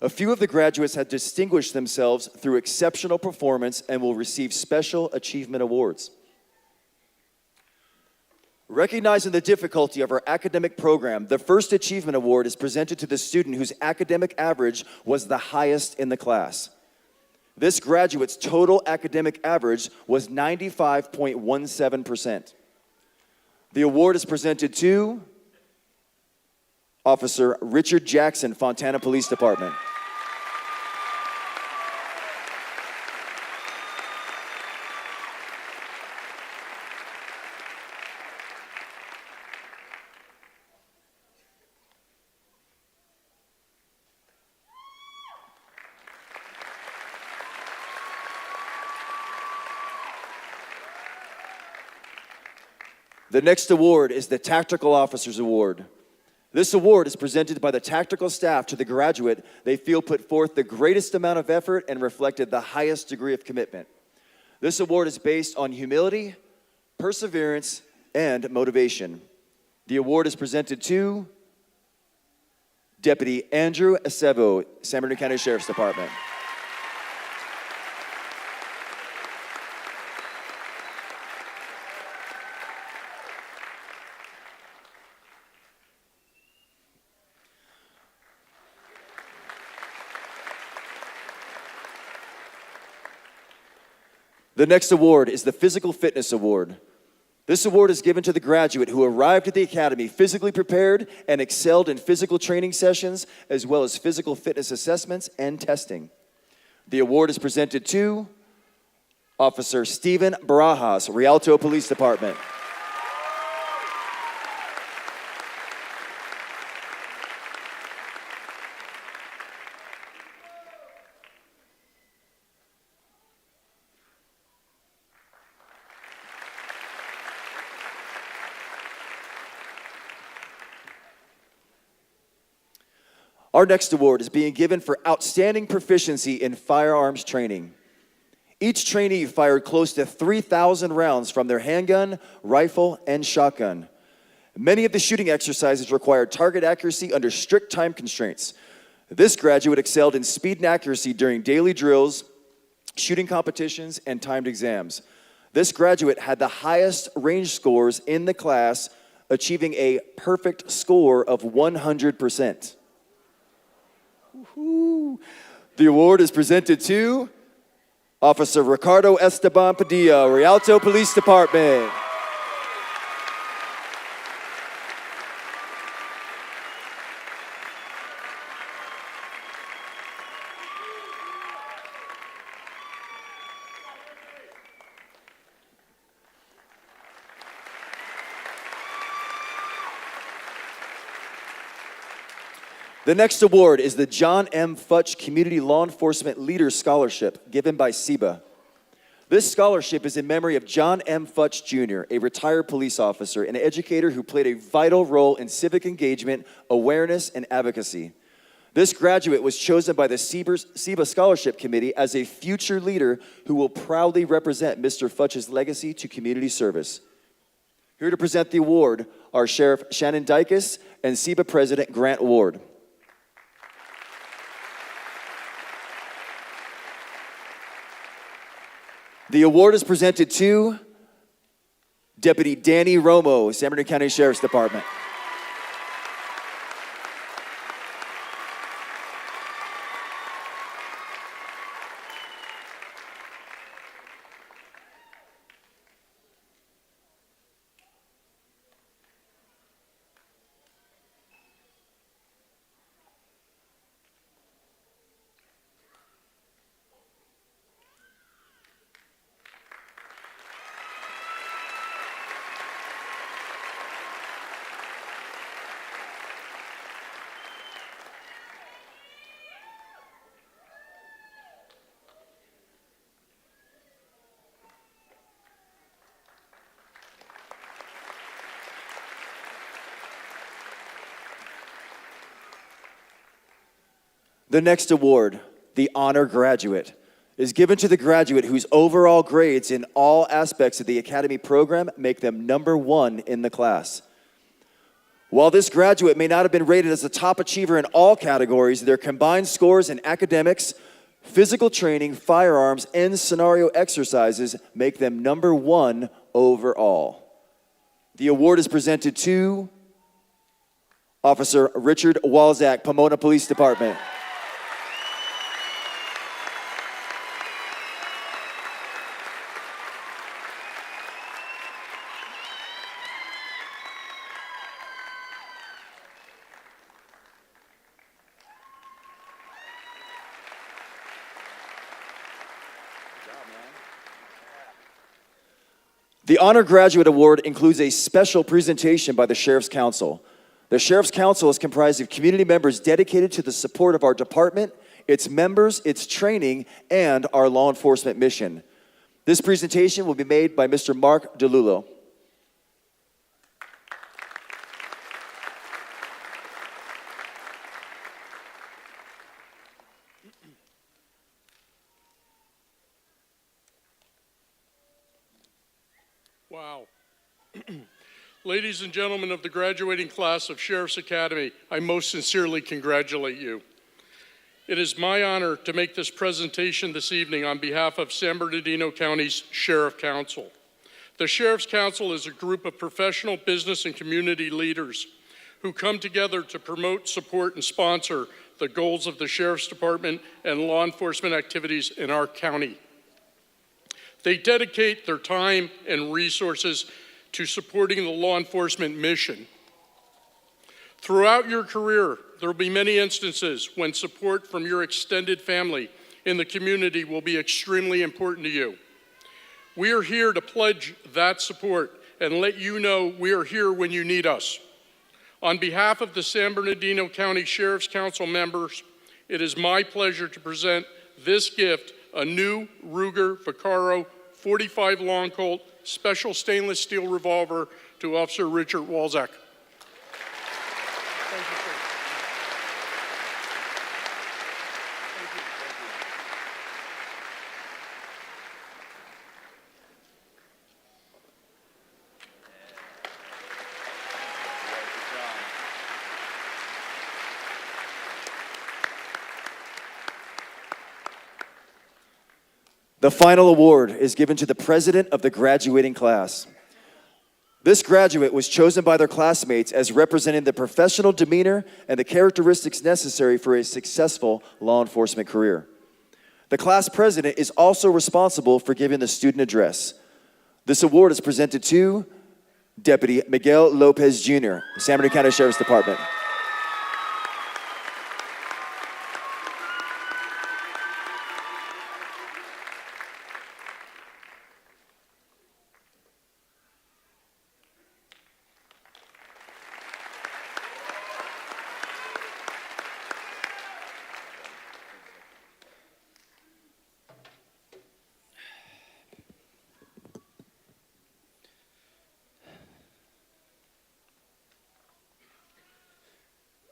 [SPEAKER 14] a few of the graduates have distinguished themselves through exceptional performance and will receive special achievement awards. Recognizing the difficulty of our academic program, the first achievement award is presented to the student whose academic average was the highest in the class. This graduate's total academic average was 95.17%. The award is presented to Officer Richard Jackson, Fontana Police Department. The next award is the Tactical Officers Award. This award is presented by the tactical staff to the graduate they feel put forth the greatest amount of effort and reflected the highest degree of commitment. This award is based on humility, perseverance, and motivation. The award is presented to Deputy Andrew Acevo, San Bernardino County Sheriff's Department. The next award is the Physical Fitness Award. This award is given to the graduate who arrived at the academy physically prepared and excelled in physical training sessions, as well as physical fitness assessments and testing. The award is presented to Officer Stephen Barajas, Rialto Police Department. Our next award is being given for outstanding proficiency in firearms training. Each trainee fired close to 3,000 rounds from their handgun, rifle, and shotgun. Many of the shooting exercises required target accuracy under strict time constraints. This graduate excelled in speed and accuracy during daily drills, shooting competitions, and timed exams. This graduate had the highest range scores in the class, achieving a perfect score of 100%. Woo-hoo. The award is presented to Officer Ricardo Esteban Padilla, Rialto Police Department. The next award is the John M. Futch Community Law Enforcement Leader Scholarship, given by SEBA. This scholarship is in memory of John M. Futch Jr., a retired police officer and educator who played a vital role in civic engagement, awareness, and advocacy. This graduate was chosen by the SEBA Scholarship Committee as a future leader who will proudly represent Mr. Futch's legacy to community service. Here to present the award are Sheriff Shannon Dykes and SEBA President Grant Ward. The award is presented to Deputy Danny Romo, San Bernardino County Sheriff's Department. The next award, the Honor Graduate, is given to the graduate whose overall grades in all aspects of the Academy program make them #1 in the class. While this graduate may not have been rated as a top achiever in all categories, their combined scores in academics, physical training, firearms, and scenario exercises make them #1 overall. The award is presented to Officer Richard Walzak, Pomona Police Department. The Honor Graduate Award includes a special presentation by the Sheriff's Council. The Sheriff's Council is comprised of community members dedicated to the support of our department, its members, its training, and our law enforcement mission. This presentation will be made by Mr. Mark DeLulo.
[SPEAKER 16] Wow. Ladies and gentlemen of the graduating class of Sheriff's Academy, I most sincerely congratulate you. It is my honor to make this presentation this evening on behalf of San Bernardino County's Sheriff Council. The Sheriff's Council is a group of professional business and community leaders who come together to promote, support, and sponsor the goals of the Sheriff's Department and law enforcement activities in our county. They dedicate their time and resources to supporting the law enforcement mission. Throughout your career, there will be many instances when support from your extended family in the community will be extremely important to you. We are here to pledge that support and let you know we are here when you need us. On behalf of the San Bernardino County Sheriff's Council members, it is my pleasure to present this gift, a new Ruger Vaccaro 45 Long Colt Special Stainless Steel Revolver, to Officer Richard Walczak. Thank you, sir.
[SPEAKER 14] The final award is given to the president of the graduating class. This graduate was chosen by their classmates as representing the professional demeanor and the characteristics necessary for a successful law enforcement career. The class president is also responsible for giving the student address. This award is presented to Deputy Miguel Lopez Jr., San Bernardino County Sheriff's Department.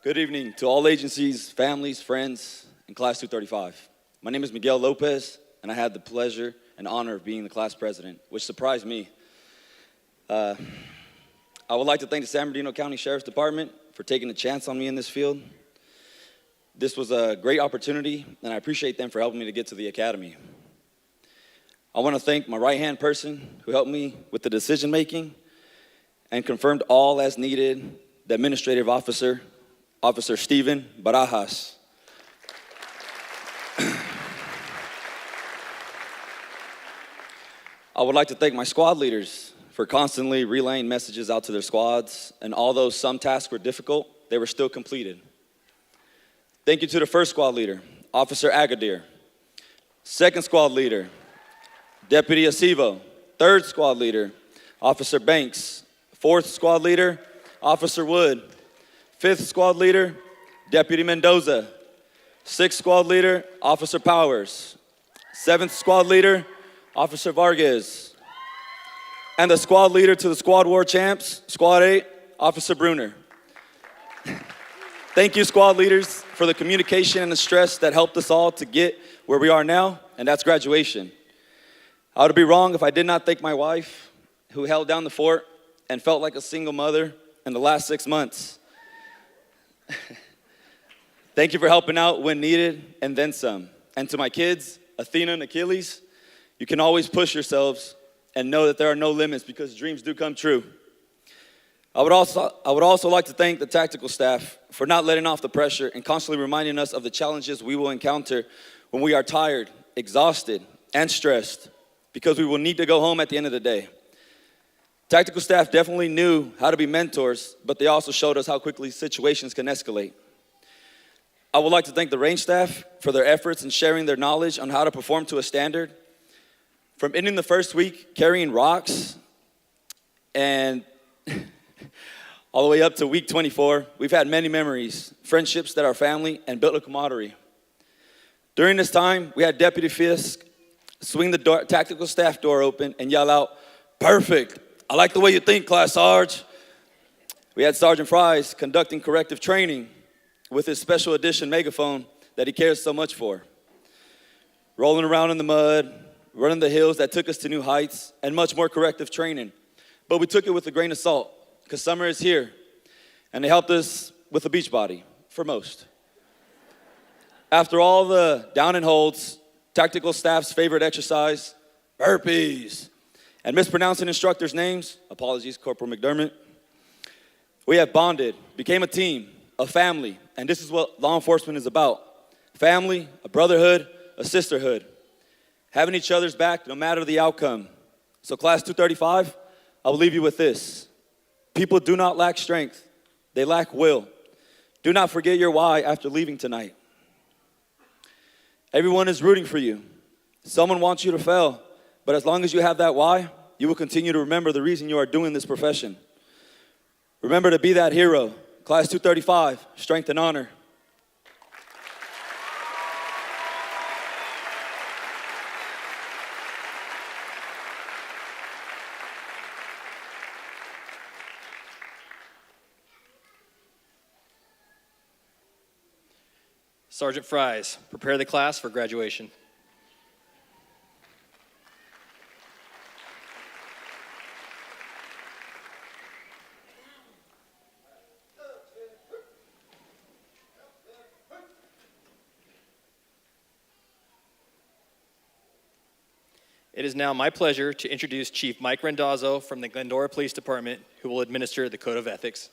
[SPEAKER 17] Good evening to all agencies, families, friends, and Class 235. My name is Miguel Lopez, and I had the pleasure and honor of being the class president, which surprised me. I would like to thank the San Bernardino County Sheriff's Department for taking a chance on me in this field. This was a great opportunity, and I appreciate them for helping me to get to the academy. I want to thank my right-hand person who helped me with the decision-making and confirmed all as needed, the administrative officer, Officer Steven Barajas. I would like to thank my squad leaders for constantly relaying messages out to their squads, and although some tasks were difficult, they were still completed. Thank you to the first squad leader, Officer Agadir. Second squad leader, Deputy Acevo. Third squad leader, Officer Banks. Fourth squad leader, Officer Wood. Fifth squad leader, Deputy Mendoza. Sixth squad leader, Officer Powers. Seventh squad leader, Officer Vargas. And the squad leader to the Squad War Champs, Squad 8, Officer Bruner. Thank you, squad leaders, for the communication and the stress that helped us all to get where we are now, and that's graduation. I would be wrong if I did not thank my wife, who held down the fort and felt like a single mother in the last 6 months. Thank you for helping out when needed and then some. And to my kids, Athena and Achilles, you can always push yourselves and know that there are no limits because dreams do come true. I would also like to thank the tactical staff for not letting off the pressure and constantly reminding us of the challenges we will encounter when we are tired, exhausted, and stressed, because we will need to go home at the end of the day. Tactical staff definitely knew how to be mentors, but they also showed us how quickly situations can escalate. I would like to thank the range staff for their efforts in sharing their knowledge on how to perform to a standard. From ending the first week carrying rocks and all the way up to week 24, we've had many memories, friendships that are family, and built a camaraderie. During this time, we had Deputy Fisk swing the tactical staff door open and yell out, "Perfect. I like the way you think, Class Sarge." We had Sergeant Fries conducting corrective training with his special edition megaphone that he cares so much for. Rolling around in the mud, running the hills that took us to new heights, and much more corrective training. but we took it with a grain of salt because summer is here, and they helped us with a beach body, for most. After all the down and holds, tactical staff's favorite exercise, burpees, and mispronouncing instructors' names, apologies, Corporal McDermott, we have bonded, became a team, a family, and this is what law enforcement is about. Family, a brotherhood, a sisterhood, having each other's back no matter the outcome. So class 235, I will leave you with this. People do not lack strength, they lack will. Do not forget your why after leaving tonight. Everyone is rooting for you. Someone wants you to fail, but as long as you have that why, you will continue to remember the reason you are doing this profession. Remember to be that hero. Class 235, strength and honor.
[SPEAKER 3] Sergeant Fries, prepare the class for graduation. It is now my pleasure to introduce Chief Mike Rendazzo from the Glendora Police Department, who will administer the Code of Ethics.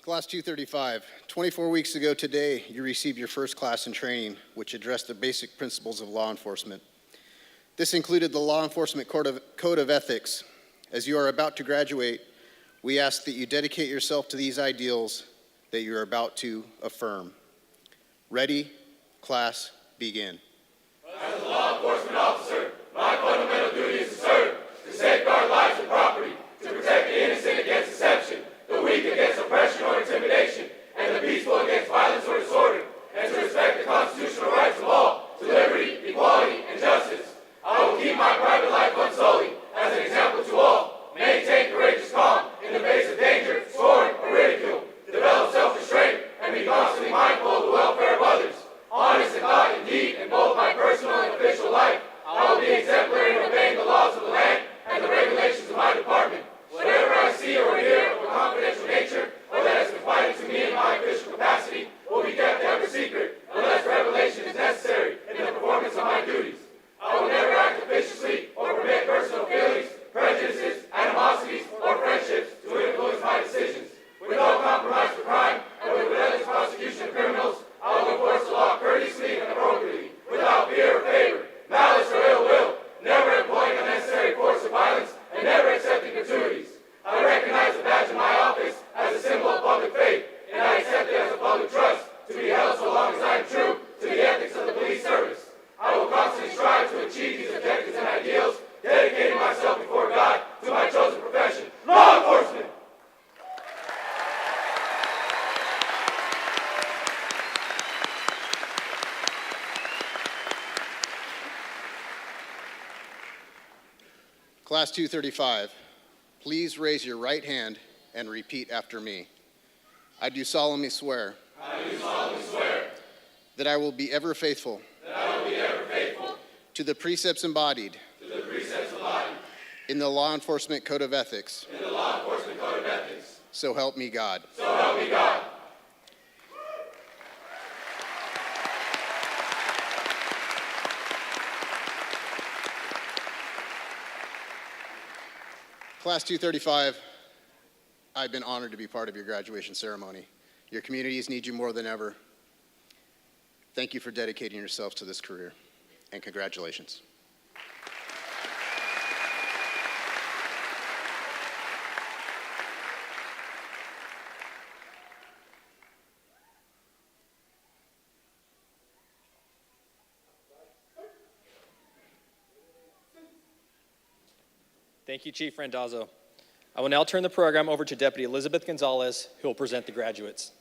[SPEAKER 18] Class 235, 24 weeks ago today, you received your first class in training, which addressed the basic principles of law enforcement. This included the Law Enforcement Code of Ethics. As you are about to graduate, we ask that you dedicate yourself to these ideals that you are about to affirm. Ready, class, begin.
[SPEAKER 4] As a law enforcement officer, my fundamental duty is to serve, to safeguard lives and property, to protect the innocent against deception, the weak against oppression or intimidation, and the peaceful against violence or disorder, and to respect the constitutional rights of all, to liberty, equality, and justice. I will keep my private life unsullied as an example to all, maintain courageous calm in the face of danger, scorn, or ridicule, develop self-restraint, and be constantly mindful of the welfare of others. Honest in thought and deed in both my personal and official life, I will be exemplary in obeying the laws of the land and the regulations of my department. Whatever I see or hear of a confidential nature, or that is confided to me in my official capacity, will be kept ever secret, unless revelation is necessary in the performance of my duties. I will never act officiously or permit personal feelings, prejudices, animosities, or friendships to influence my decisions. With no compromise for crime, and with relentless prosecution of criminals, I will enforce the law courteously and appropriately, without fear or favor, malice or ill will, never employing unnecessary force or violence, and never accepting gratuities. I recognize the badge of my office as a symbol of public faith, and I accept it as a public trust to be held so long as I am true to the ethics of the police service. I will constantly strive to achieve these objectives and ideals, dedicating myself before God to my chosen profession, law enforcement.
[SPEAKER 18] Class 235, please raise your right hand and repeat after me. I do solemnly swear.
[SPEAKER 4] I do solemnly swear
[SPEAKER 18] that I will be ever faithful.
[SPEAKER 4] that I will be ever faithful
[SPEAKER 18] to the precepts embodied
[SPEAKER 4] to the precepts embodied
[SPEAKER 18] in the Law Enforcement Code of Ethics.
[SPEAKER 4] in the Law Enforcement Code of Ethics.
[SPEAKER 18] So help me God.
[SPEAKER 4] So help me God.
[SPEAKER 18] Class 235, I've been honored to be part of your graduation ceremony. Your communities need you more than ever. Thank you for dedicating yourself to this career, and congratulations.
[SPEAKER 3] Thank you, Chief Rendazzo. I will now turn the program over to Deputy Elizabeth Gonzalez, who will present the graduates.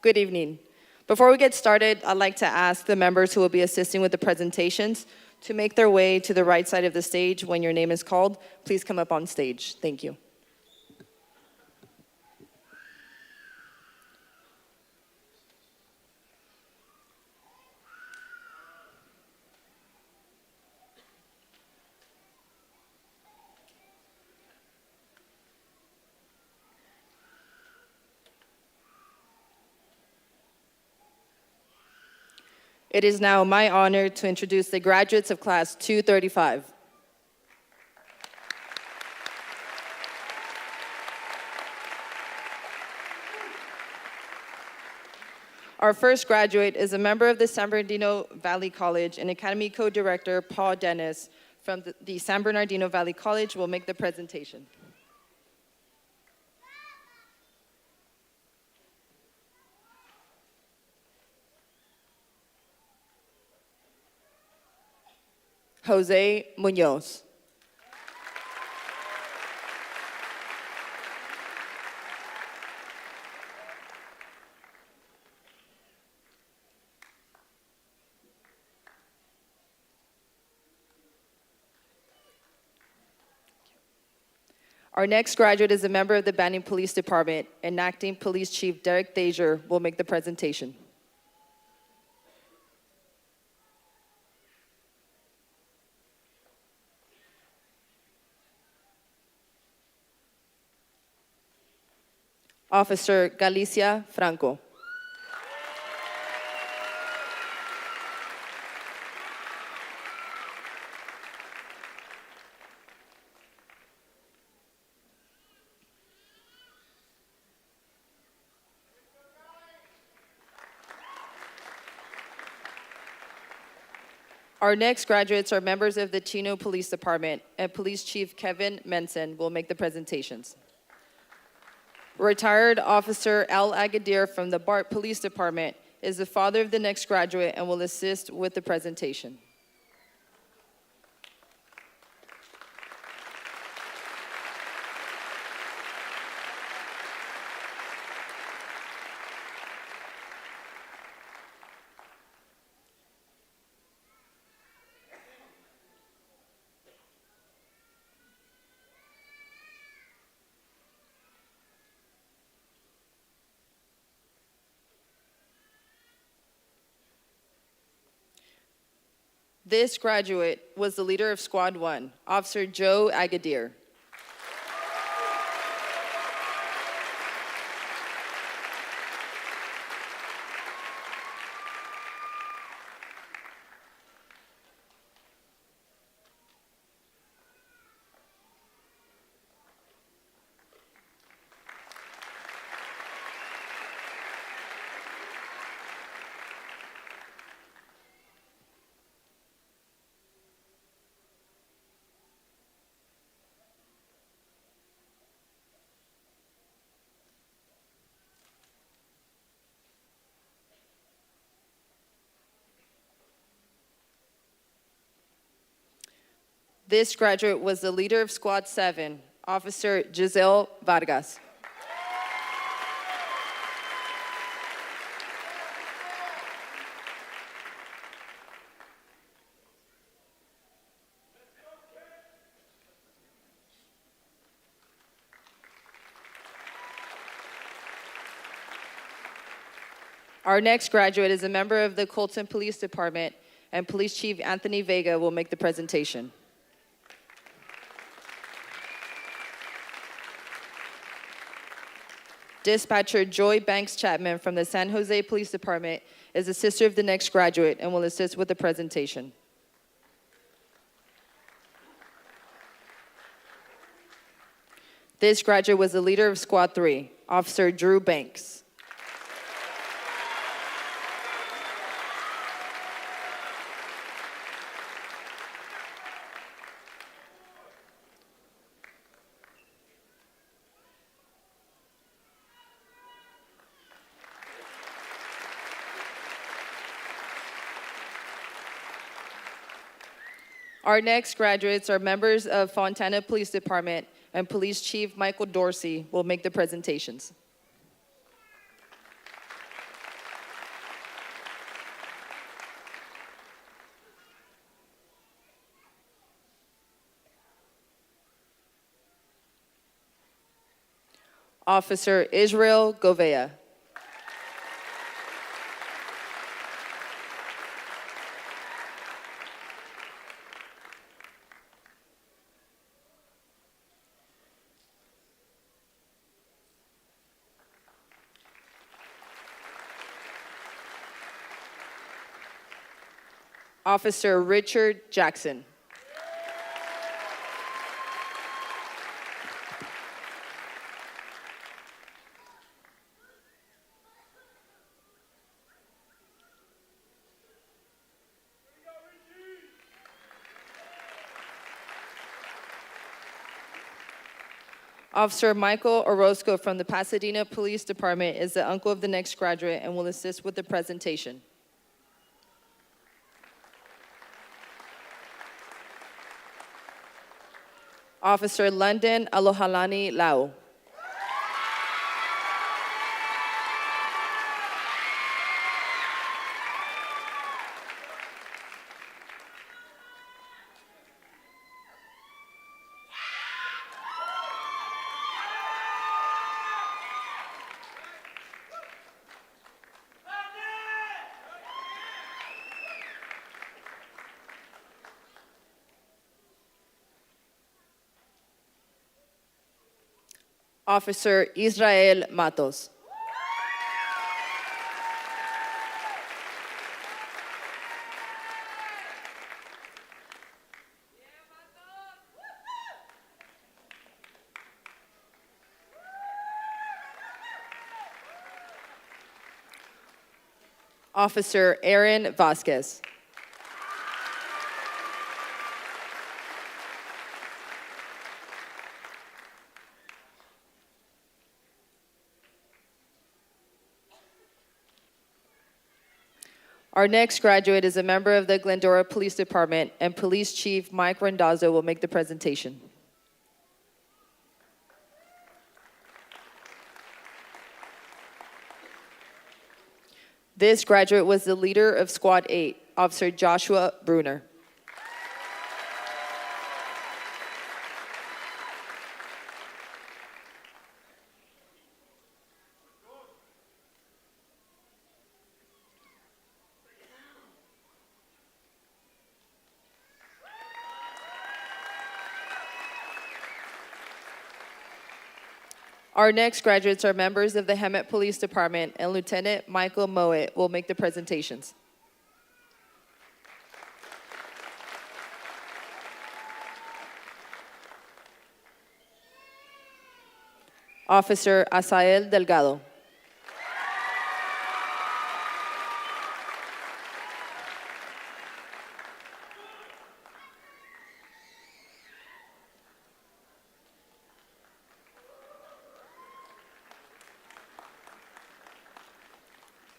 [SPEAKER 19] Good evening. Before we get started, I'd like to ask the members who will be assisting with the presentations to make their way to the right side of the stage when your name is called. Please come up on stage. Thank you. It is now my honor to introduce the graduates of Class 235. Our first graduate is a member of the San Bernardino Valley College and Academy Co-Director Paul Dennis from the San Bernardino Valley College will make the presentation. Jose Munoz. Our next graduate is a member of the Banning Police Department, and Acting Police Chief Derek Thaser will make the presentation. Officer Galicia Franco. Our next graduates are members of the Chino Police Department, and Police Chief Kevin Menson will make the presentations. Retired Officer Al Agadir from the BART Police Department is the father of the next graduate and will assist with the presentation. This graduate was the leader of Squad 1, Officer Joe Agadir. This graduate was the leader of Squad 7, Officer Giselle Vargas. Our next graduate is a member of the Colton Police Department, and Police Chief Anthony Vega will make the presentation. Dispatcher Joy Banks Chapman from the San Jose Police Department is the sister of the next graduate and will assist with the presentation. This graduate was the leader of Squad 3, Officer Drew Banks. Our next graduates are members of Fontana Police Department, and Police Chief Michael Dorsey will make the presentations. Officer Israel Govea. Officer Richard Jackson. Officer Michael Orozco from the Pasadena Police Department is the uncle of the next graduate and will assist with the presentation. Officer London Alohalani Lau. Officer Israel Matos. Officer Aaron Vasquez. Our next graduate is a member of the Glendora Police Department, and Police Chief Mike Randazzo will make the presentation. This graduate was the leader of Squad 8, Officer Joshua Bruner. Our next graduates are members of the Hemet Police Department, and Lieutenant Michael Moet will make the presentations. Officer Asael Delgado.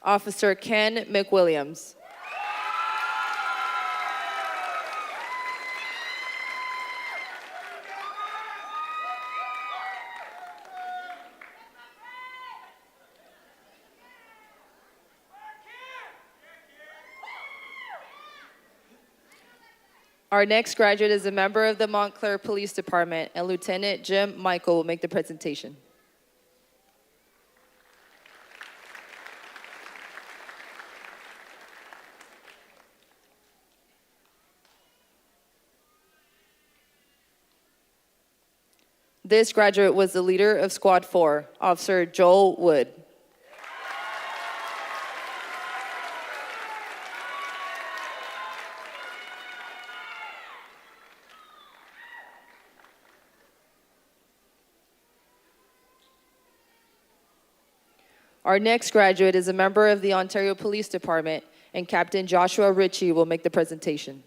[SPEAKER 19] Officer Ken McWilliams. Our next graduate is a member of the Montclair Police Department, and Lieutenant Jim Michael will make the presentation. This graduate was the leader of Squad 4, Officer Joel Wood. Our next graduate is a member of the Ontario Police Department, and Captain Joshua Ritchie will make the presentation.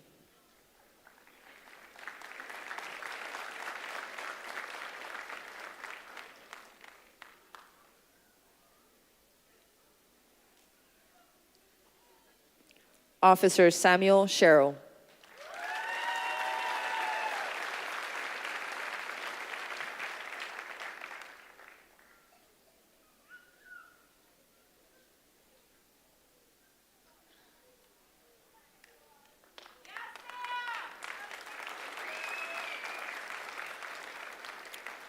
[SPEAKER 19] Officer Samuel Sherrill.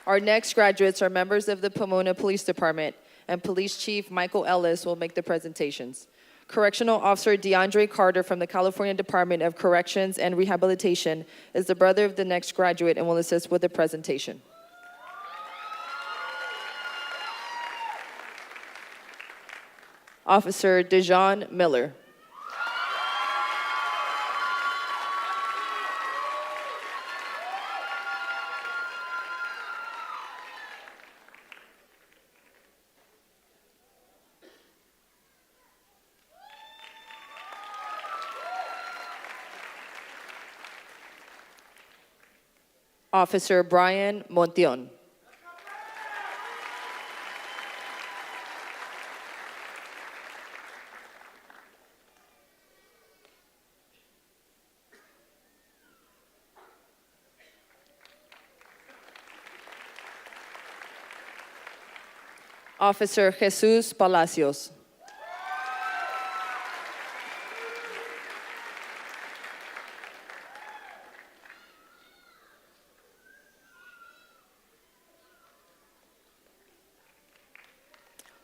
[SPEAKER 19] Our next graduates are members of the Pomona Police Department, and Police Chief Michael Ellis will make the presentations. Correctional Officer DeAndre Carter from the California Department of Corrections and Rehabilitation is the brother of the next graduate and will assist with the presentation. Officer Dejon Miller. Officer Brian Montion. Officer Jesus Palacios.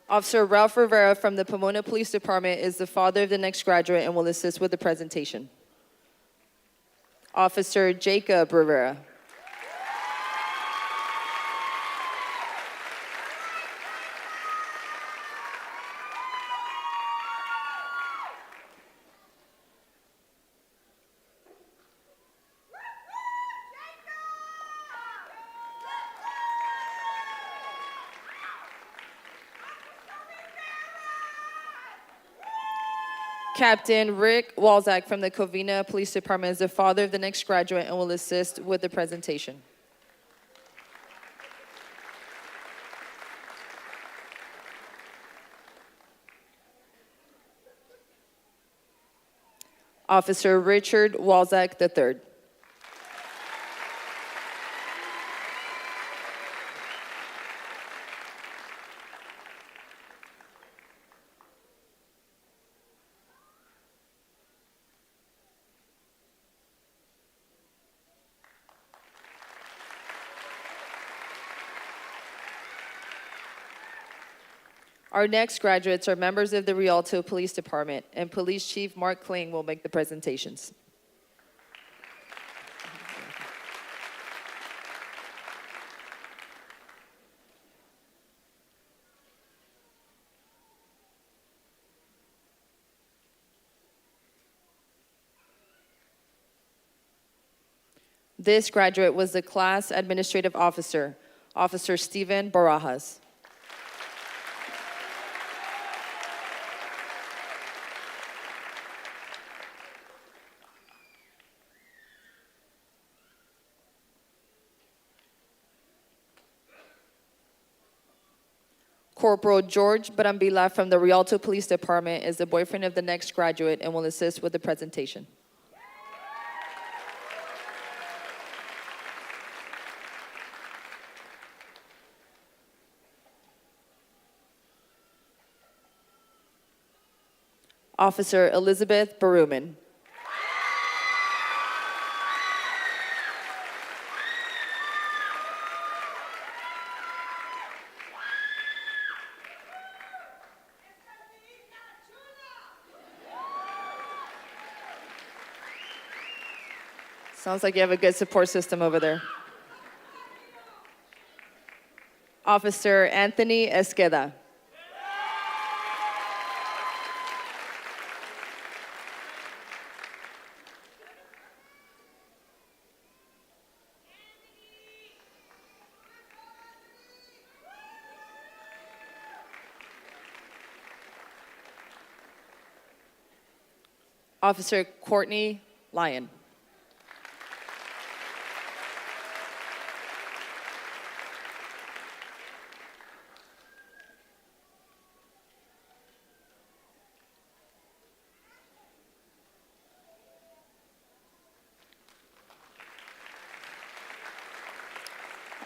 [SPEAKER 19] Officer Ralph Rivera from the Pomona Police Department is the father of the next graduate and will assist with the presentation. Officer Jacob Rivera. Captain Rick Walzak from the Covina Police Department is the father of the next graduate and will assist with the presentation. Officer Richard Walzak III. Our next graduates are members of the Rialto Police Department, and Police Chief Mark Kling will make the presentations. This graduate was the class administrative officer, Officer Steven Barajas. Corporal George Brambila from the Rialto Police Department is the boyfriend of the next graduate and will assist with the presentation. Officer Elizabeth Baruman. Sounds like you have a good support system over there. Officer Anthony Esqueda. Officer Courtney Lyon.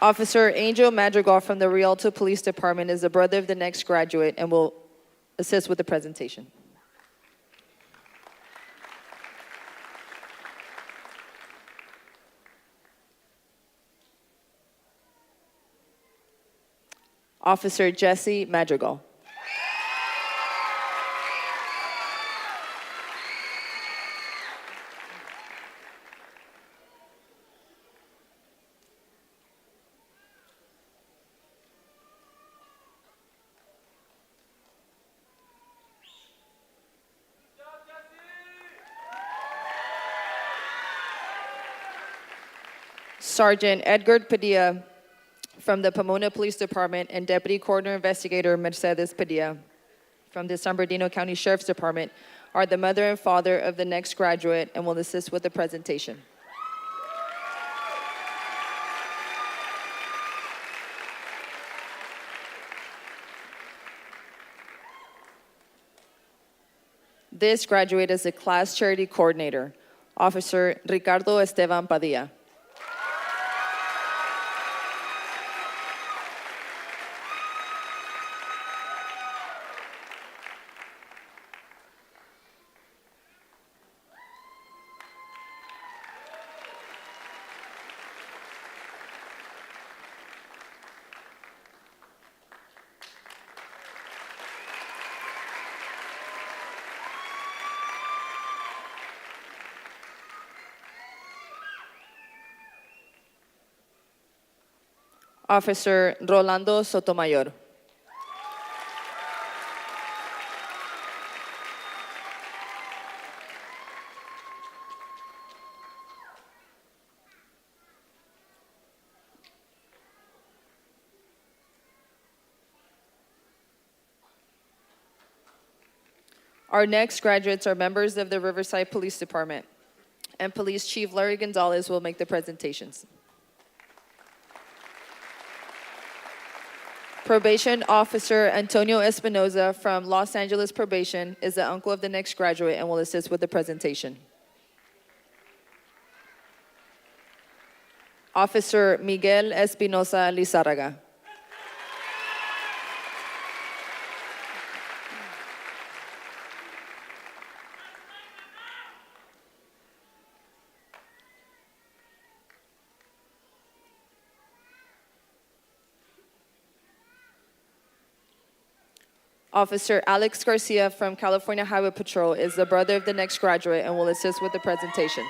[SPEAKER 19] Officer Angel Madrigal from the Rialto Police Department is the brother of the next graduate and will assist with the presentation. Officer Jesse Madrigal. Sergeant Edgar Padilla from the Pomona Police Department and Deputy Coroner Investigator Mercedes Padilla from the San Bernardino County Sheriff's Department are the mother and father of the next graduate and will assist with the presentation. This graduate is the class charity coordinator, Officer Ricardo Esteban Padilla. Officer Rolando Sotomayor. Our next graduates are members of the Riverside Police Department, and Police Chief Larry Gonzalez will make the presentations. Probation Officer Antonio Espinoza from Los Angeles Probation is the uncle of the next graduate and will assist with the presentation. Officer Miguel Espinoza Lizárraga. Officer Alex Garcia from California Highway Patrol is the brother of the next graduate and will assist with the presentation.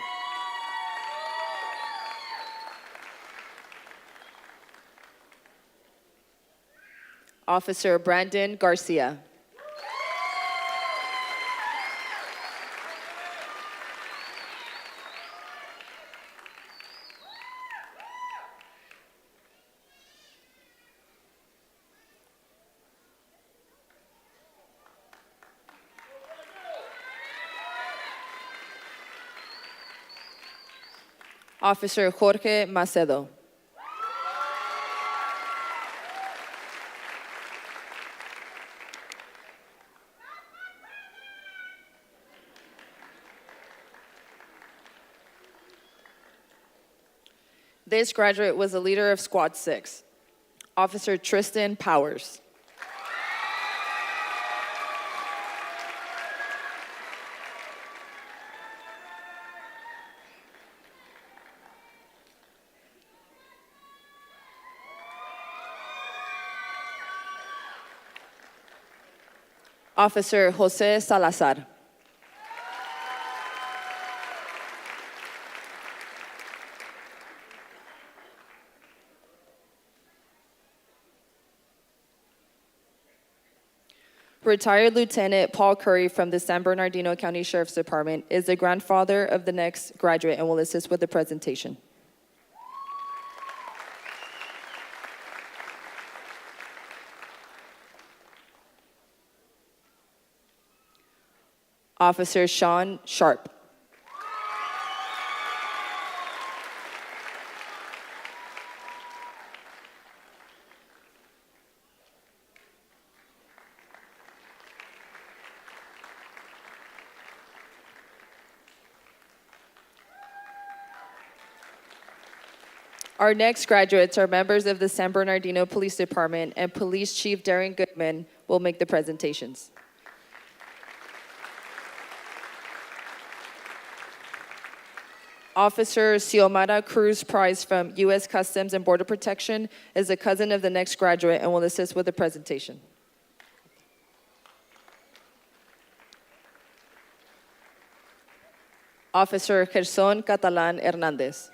[SPEAKER 19] Officer Brandon Garcia. Officer Jorge Macedo. This graduate was the leader of Squad 6, Officer Tristan Powers. Officer Jose Salazar. Retired Lieutenant Paul Curry from the San Bernardino County Sheriff's Department is the grandfather of the next graduate and will assist with the presentation. Officer Sean Sharp. Our next graduates are members of the San Bernardino Police Department, and Police Chief Darren Goodman will make the presentations. Officer Xiomara Cruz Price from U.S. Customs and Border Protection is a cousin of the next graduate and will assist with the presentation. Officer Gerson Catalan Hernandez.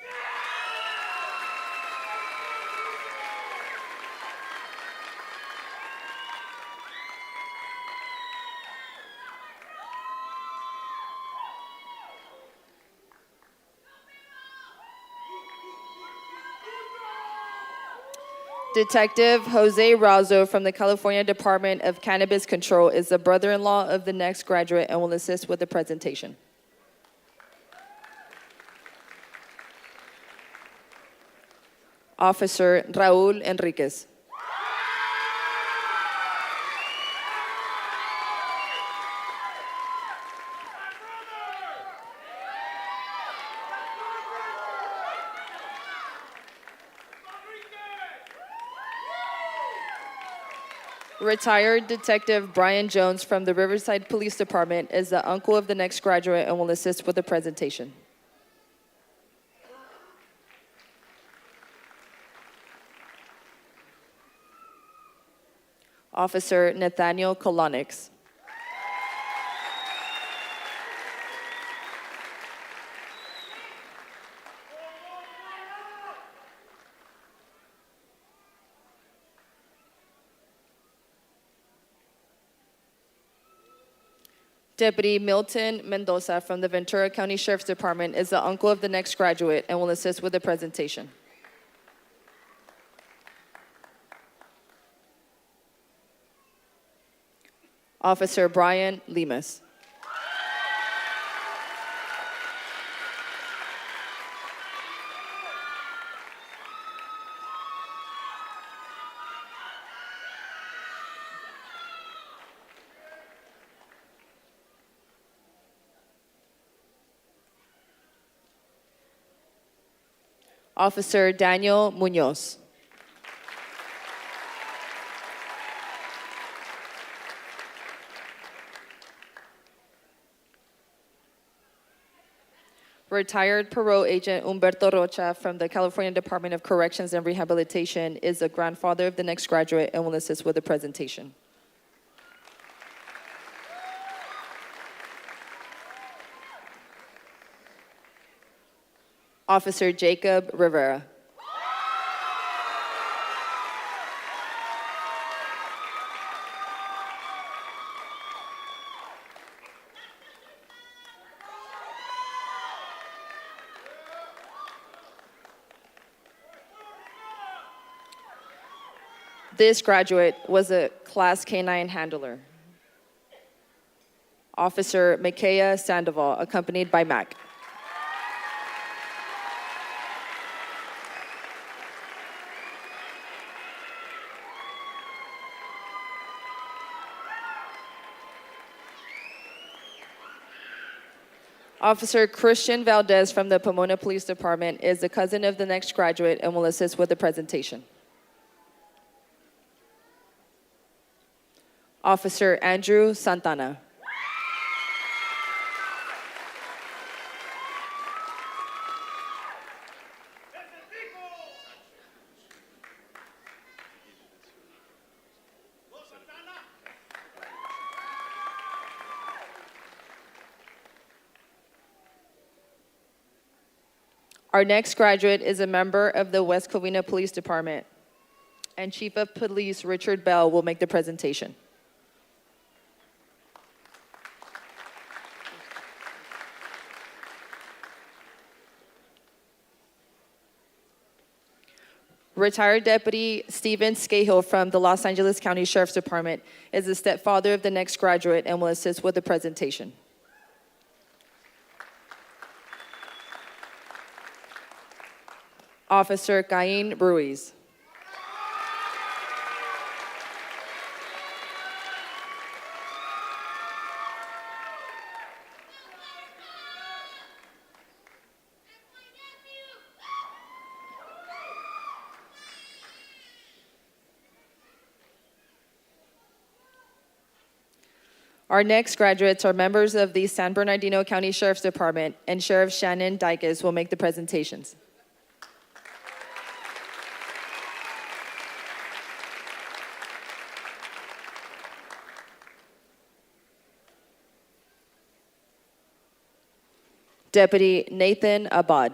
[SPEAKER 19] Detective Jose Razo from the California Department of Cannabis Control is the brother-in-law of the next graduate and will assist with the presentation. Officer Raul Enriquez. Retired Detective Brian Jones from the Riverside Police Department is the uncle of the next graduate and will assist with the presentation. Officer Nathaniel Kolonix. Deputy Milton Mendoza from the Ventura County Sheriff's Department is the uncle of the next graduate and will assist with the presentation. Officer Brian Lemus. Officer Daniel Munoz. Retired parole agent Humberto Rocha from the California Department of Corrections and Rehabilitation is the grandfather of the next graduate and will assist with the presentation. Officer Jacob Rivera. This graduate was a Class K-9 handler. Officer Micaiah Sandoval, accompanied by Mac. Officer Christian Valdez from the Pomona Police Department is the cousin of the next graduate and will assist with the presentation. Officer Andrew Santana. Our next graduate is a member of the West Covina Police Department, and Chief of Police Richard Bell will make the presentation. Retired Deputy Stephen Scahill from the Los Angeles County Sheriff's Department is the stepfather of the next graduate and will assist with the presentation. Officer Cain Ruiz. Our next graduates are members of the San Bernardino County Sheriff's Department, and Sheriff Shannon Dykes will make the presentations. Deputy Nathan Abad.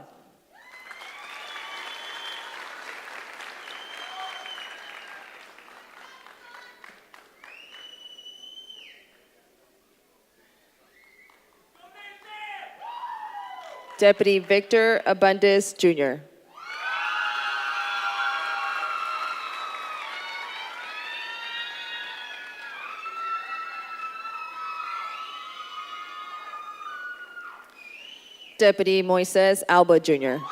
[SPEAKER 19] Deputy Victor Abundis Jr. Deputy Moises Alba Jr.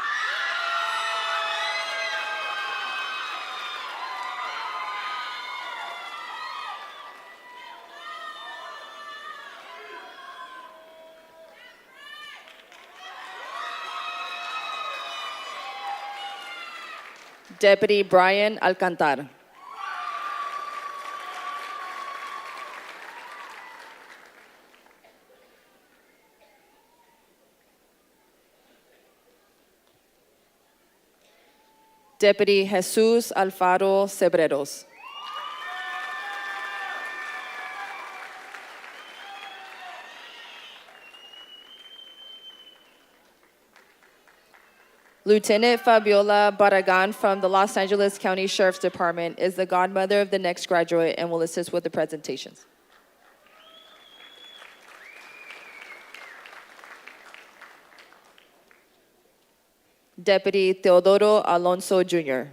[SPEAKER 19] Deputy Brian Alcantar. Deputy Jesus Alfaro Cebreros. Lieutenant Fabiola Barragan from the Los Angeles County Sheriff's Department is the godmother of the next graduate and will assist with the presentations. Deputy Teodoro Alonso Jr.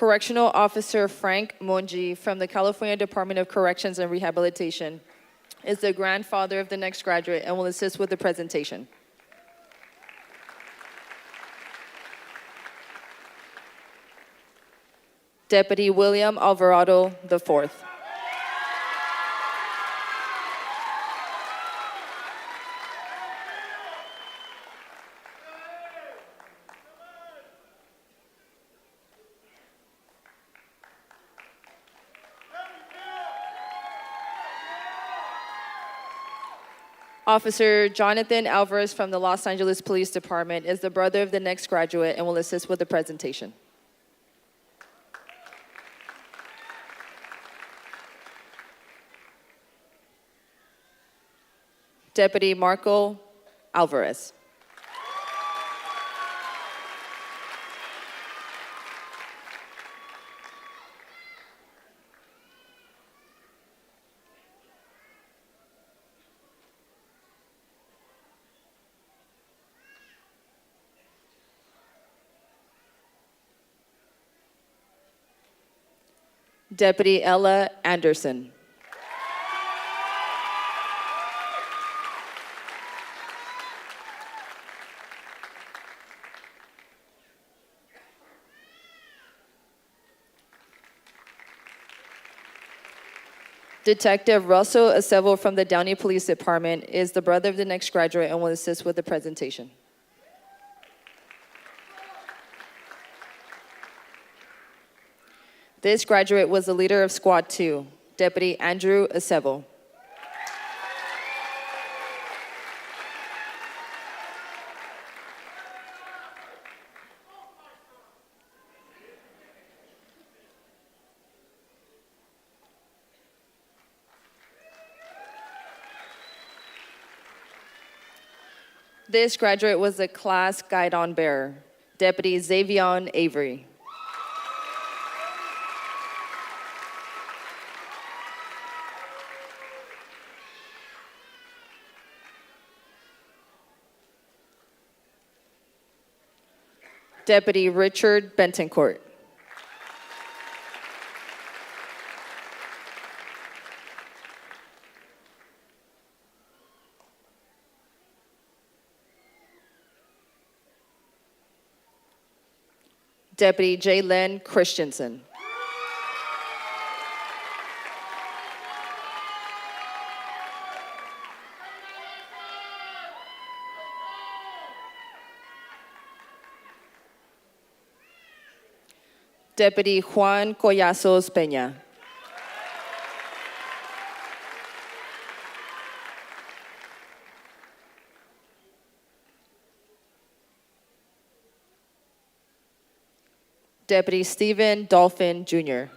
[SPEAKER 19] Correctional Officer Frank Monji from the California Department of Corrections and Rehabilitation is the grandfather of the next graduate and will assist with the presentation. Deputy William Alvarado IV. Officer Jonathan Alvarez from the Los Angeles Police Department is the brother of the next graduate and will assist with the presentation. Deputy Marco Alvarez. Deputy Ella Anderson. Detective Russell Acevo from the Downey Police Department is the brother of the next graduate and will assist with the presentation. This graduate was the leader of Squad 2, Deputy Andrew Acevo. This graduate was the class guidon bearer, Deputy Xavion Avery. Deputy Richard Bentoncourt. Deputy Jalen Christensen. Deputy Juan Collazos Peña. Deputy Stephen Dolphin Jr.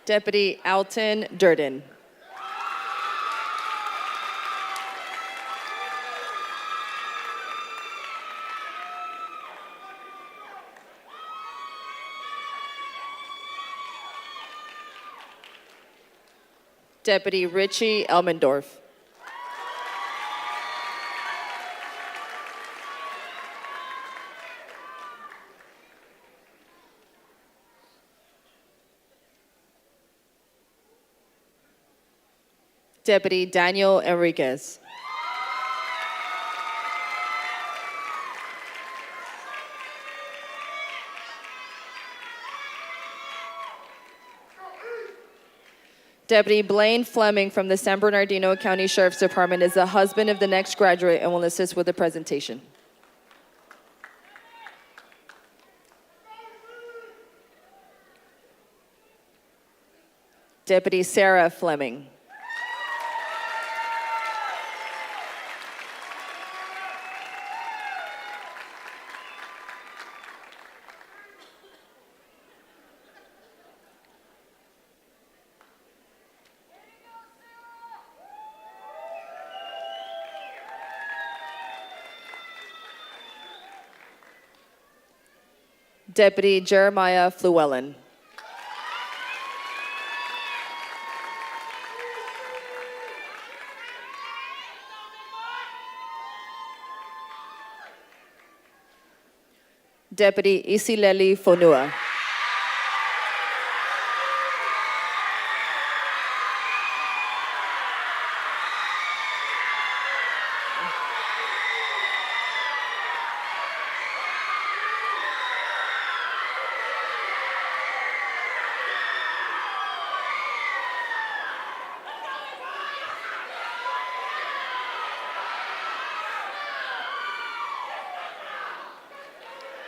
[SPEAKER 19] Deputy Alton Durden. Deputy Richie Elmendorf. Deputy Daniel Enriquez. Deputy Blaine Fleming from the San Bernardino County Sheriff's Department is the husband of the next graduate and will assist with the presentation. Deputy Sarah Fleming. Deputy Jeremiah Fluellen. Deputy Isileli Fonua.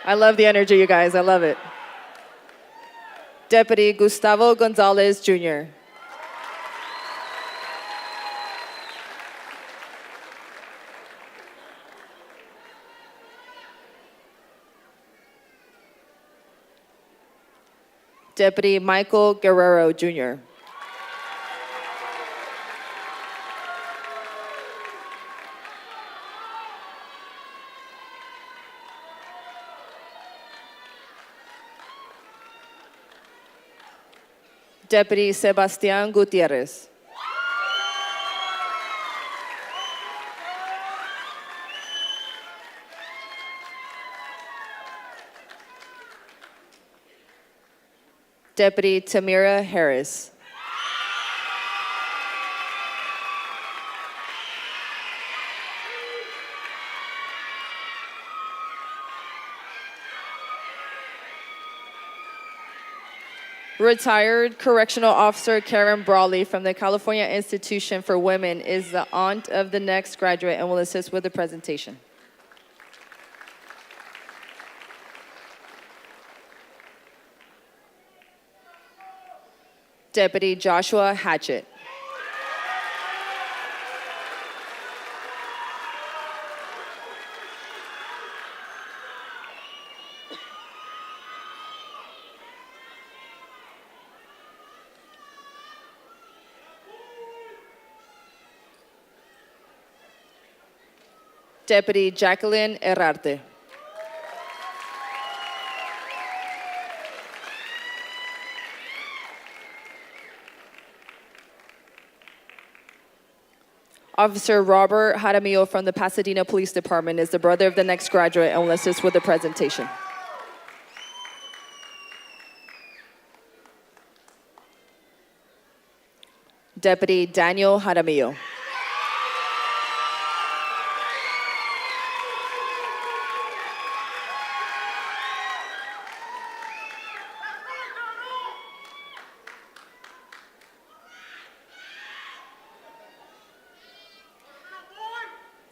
[SPEAKER 19] I love the energy, you guys. I love it. Deputy Gustavo Gonzalez, Jr. Deputy Michael Guerrero, Jr. Deputy Sebastian Gutierrez. Deputy Tamira Harris. Retired Correctional Officer Karen Brawley from the California Institution for Women is the aunt of the next graduate and will assist with the presentation. Deputy Joshua Hatchett. Deputy Jacqueline Herrarte. Officer Robert Jaramillo from the Pasadena Police Department is the brother of the next graduate and will assist with the presentation. Deputy Daniel Jaramillo.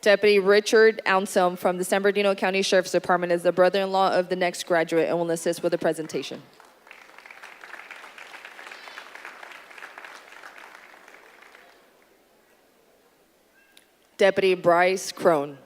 [SPEAKER 19] Deputy Richard Anselm from the San Bernardino County Sheriff's Department is the brother-in-law of the next graduate and will assist with the presentation. Deputy Bryce Crone.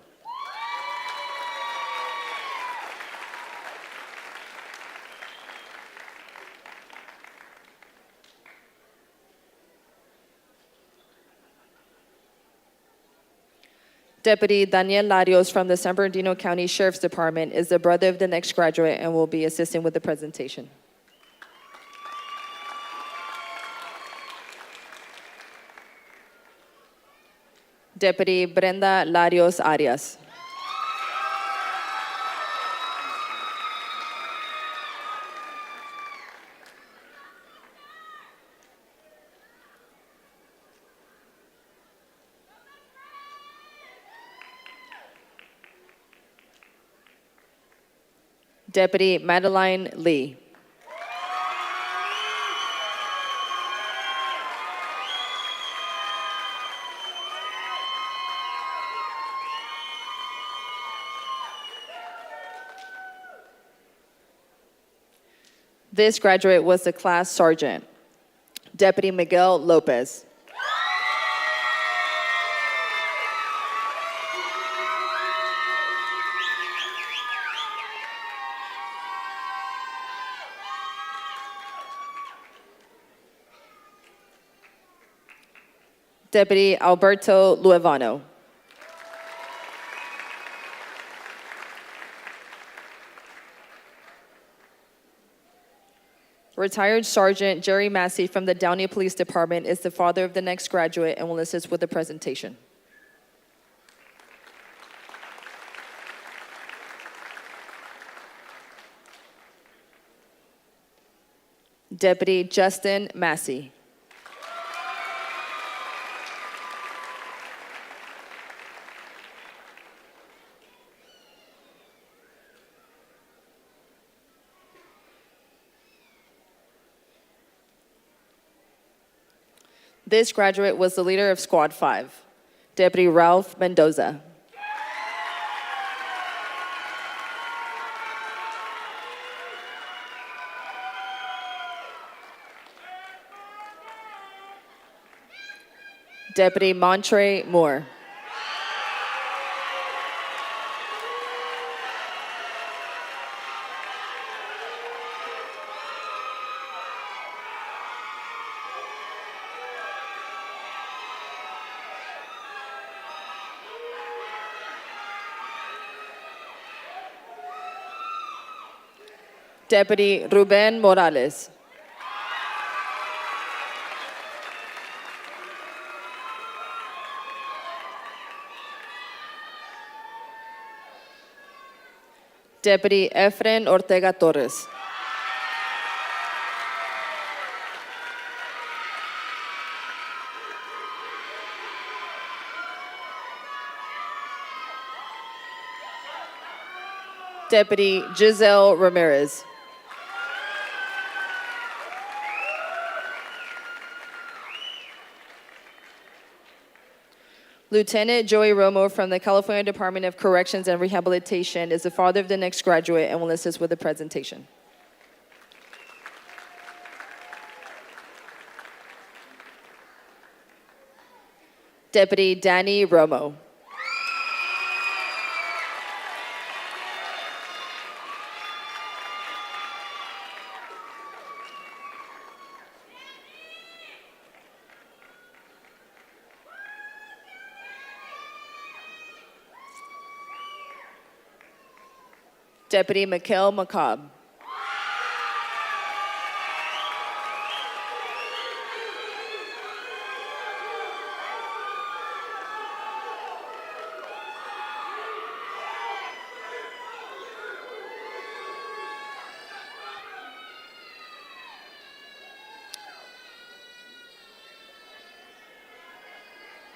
[SPEAKER 19] Deputy Daniel Larios from the San Bernardino County Sheriff's Department is the brother of the next graduate and will be assisting with the presentation. Deputy Brenda Larios Arias. Deputy Madeline Lee. This graduate was the class sergeant. Deputy Miguel Lopez. Deputy Alberto Luevano. Retired Sergeant Jerry Massey from the Downey Police Department is the father of the next graduate and will assist with the presentation. Deputy Justin Massey. This graduate was the leader of Squad 5, Deputy Ralph Mendoza. Deputy Montre Moore. Deputy Ruben Morales. Deputy Efren Ortega Torres. Deputy Giselle Ramirez. Lieutenant Joey Romo from the California Department of Corrections and Rehabilitation is the father of the next graduate and will assist with the presentation. Deputy Danny Romo. Deputy Mikhail McCobb.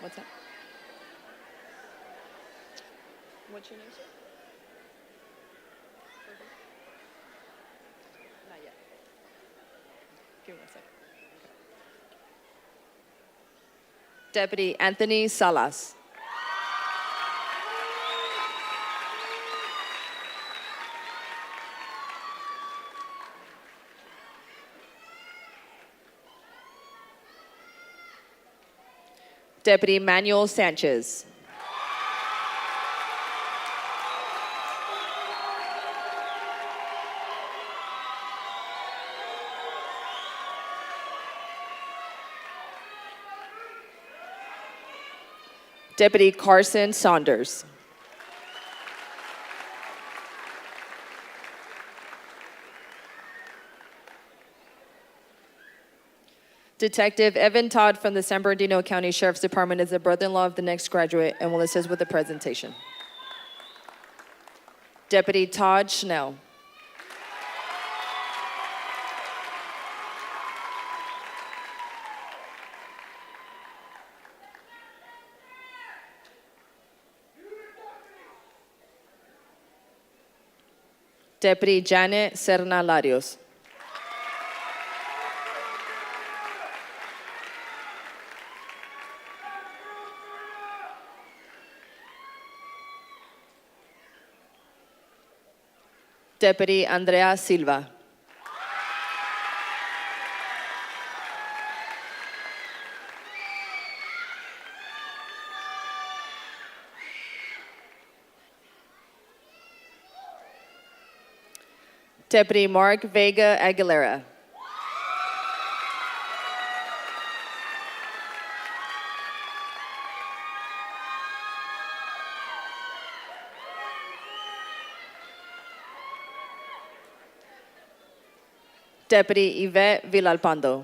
[SPEAKER 19] What's that? What's your name, sir? Not yet. Give me 1 second. Deputy Anthony Salas. Deputy Manuel Sanchez. Deputy Carson Saunders. Detective Evan Todd from the San Bernardino County Sheriff's Department is the brother-in-law of the next graduate and will assist with the presentation. Deputy Todd Schnell. Deputy Janet Serna Larios. Deputy Andrea Silva. Deputy Mark Vega Aguilera. Deputy Yvette Villalpando.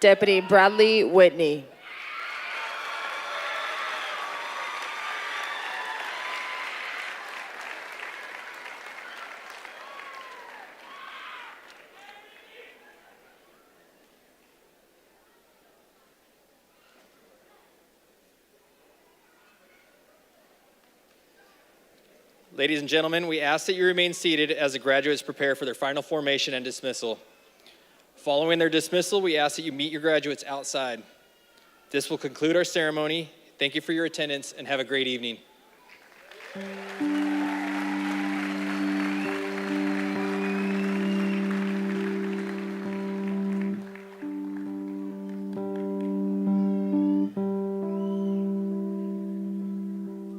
[SPEAKER 19] Deputy Bradley Whitney.
[SPEAKER 3] Ladies and gentlemen, we ask that you remain seated as the graduates prepare for their final formation and dismissal. Following their dismissal, we ask that you meet your graduates outside. This will conclude our ceremony. Thank you for your attendance and have a great evening.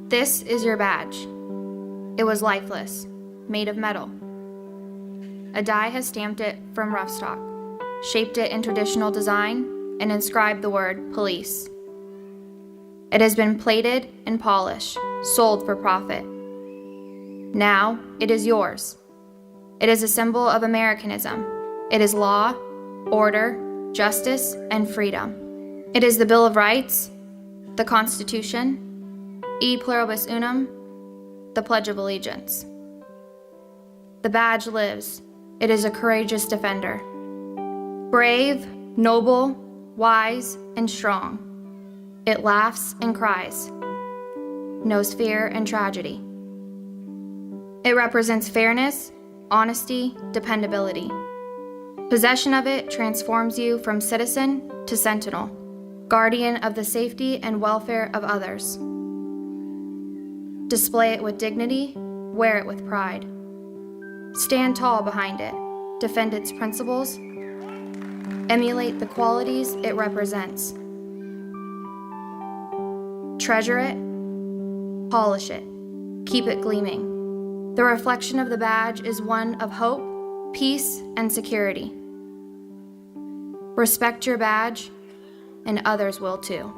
[SPEAKER 20] This is your badge. It was lifeless, made of metal. A die has stamped it from rough stock, shaped it in traditional design, and inscribed the word police. It has been plated and polished, sold for profit. Now it is yours. It is a symbol of Americanism. It is law, order, justice, and freedom. It is the Bill of Rights, the Constitution, E pluribus unum, the Pledge of Allegiance. The badge lives. It is a courageous defender. Brave, noble, wise, and strong. It laughs and cries, knows fear and tragedy. It represents fairness, honesty, dependability. Possession of it transforms you from citizen to sentinel, guardian of the safety and welfare of others. Display it with dignity, wear it with pride. Stand tall behind it, defend its principles, emulate the qualities it represents. Treasure it, polish it, keep it gleaming. The reflection of the badge is one of hope, peace, and security. Respect your badge, and others will too.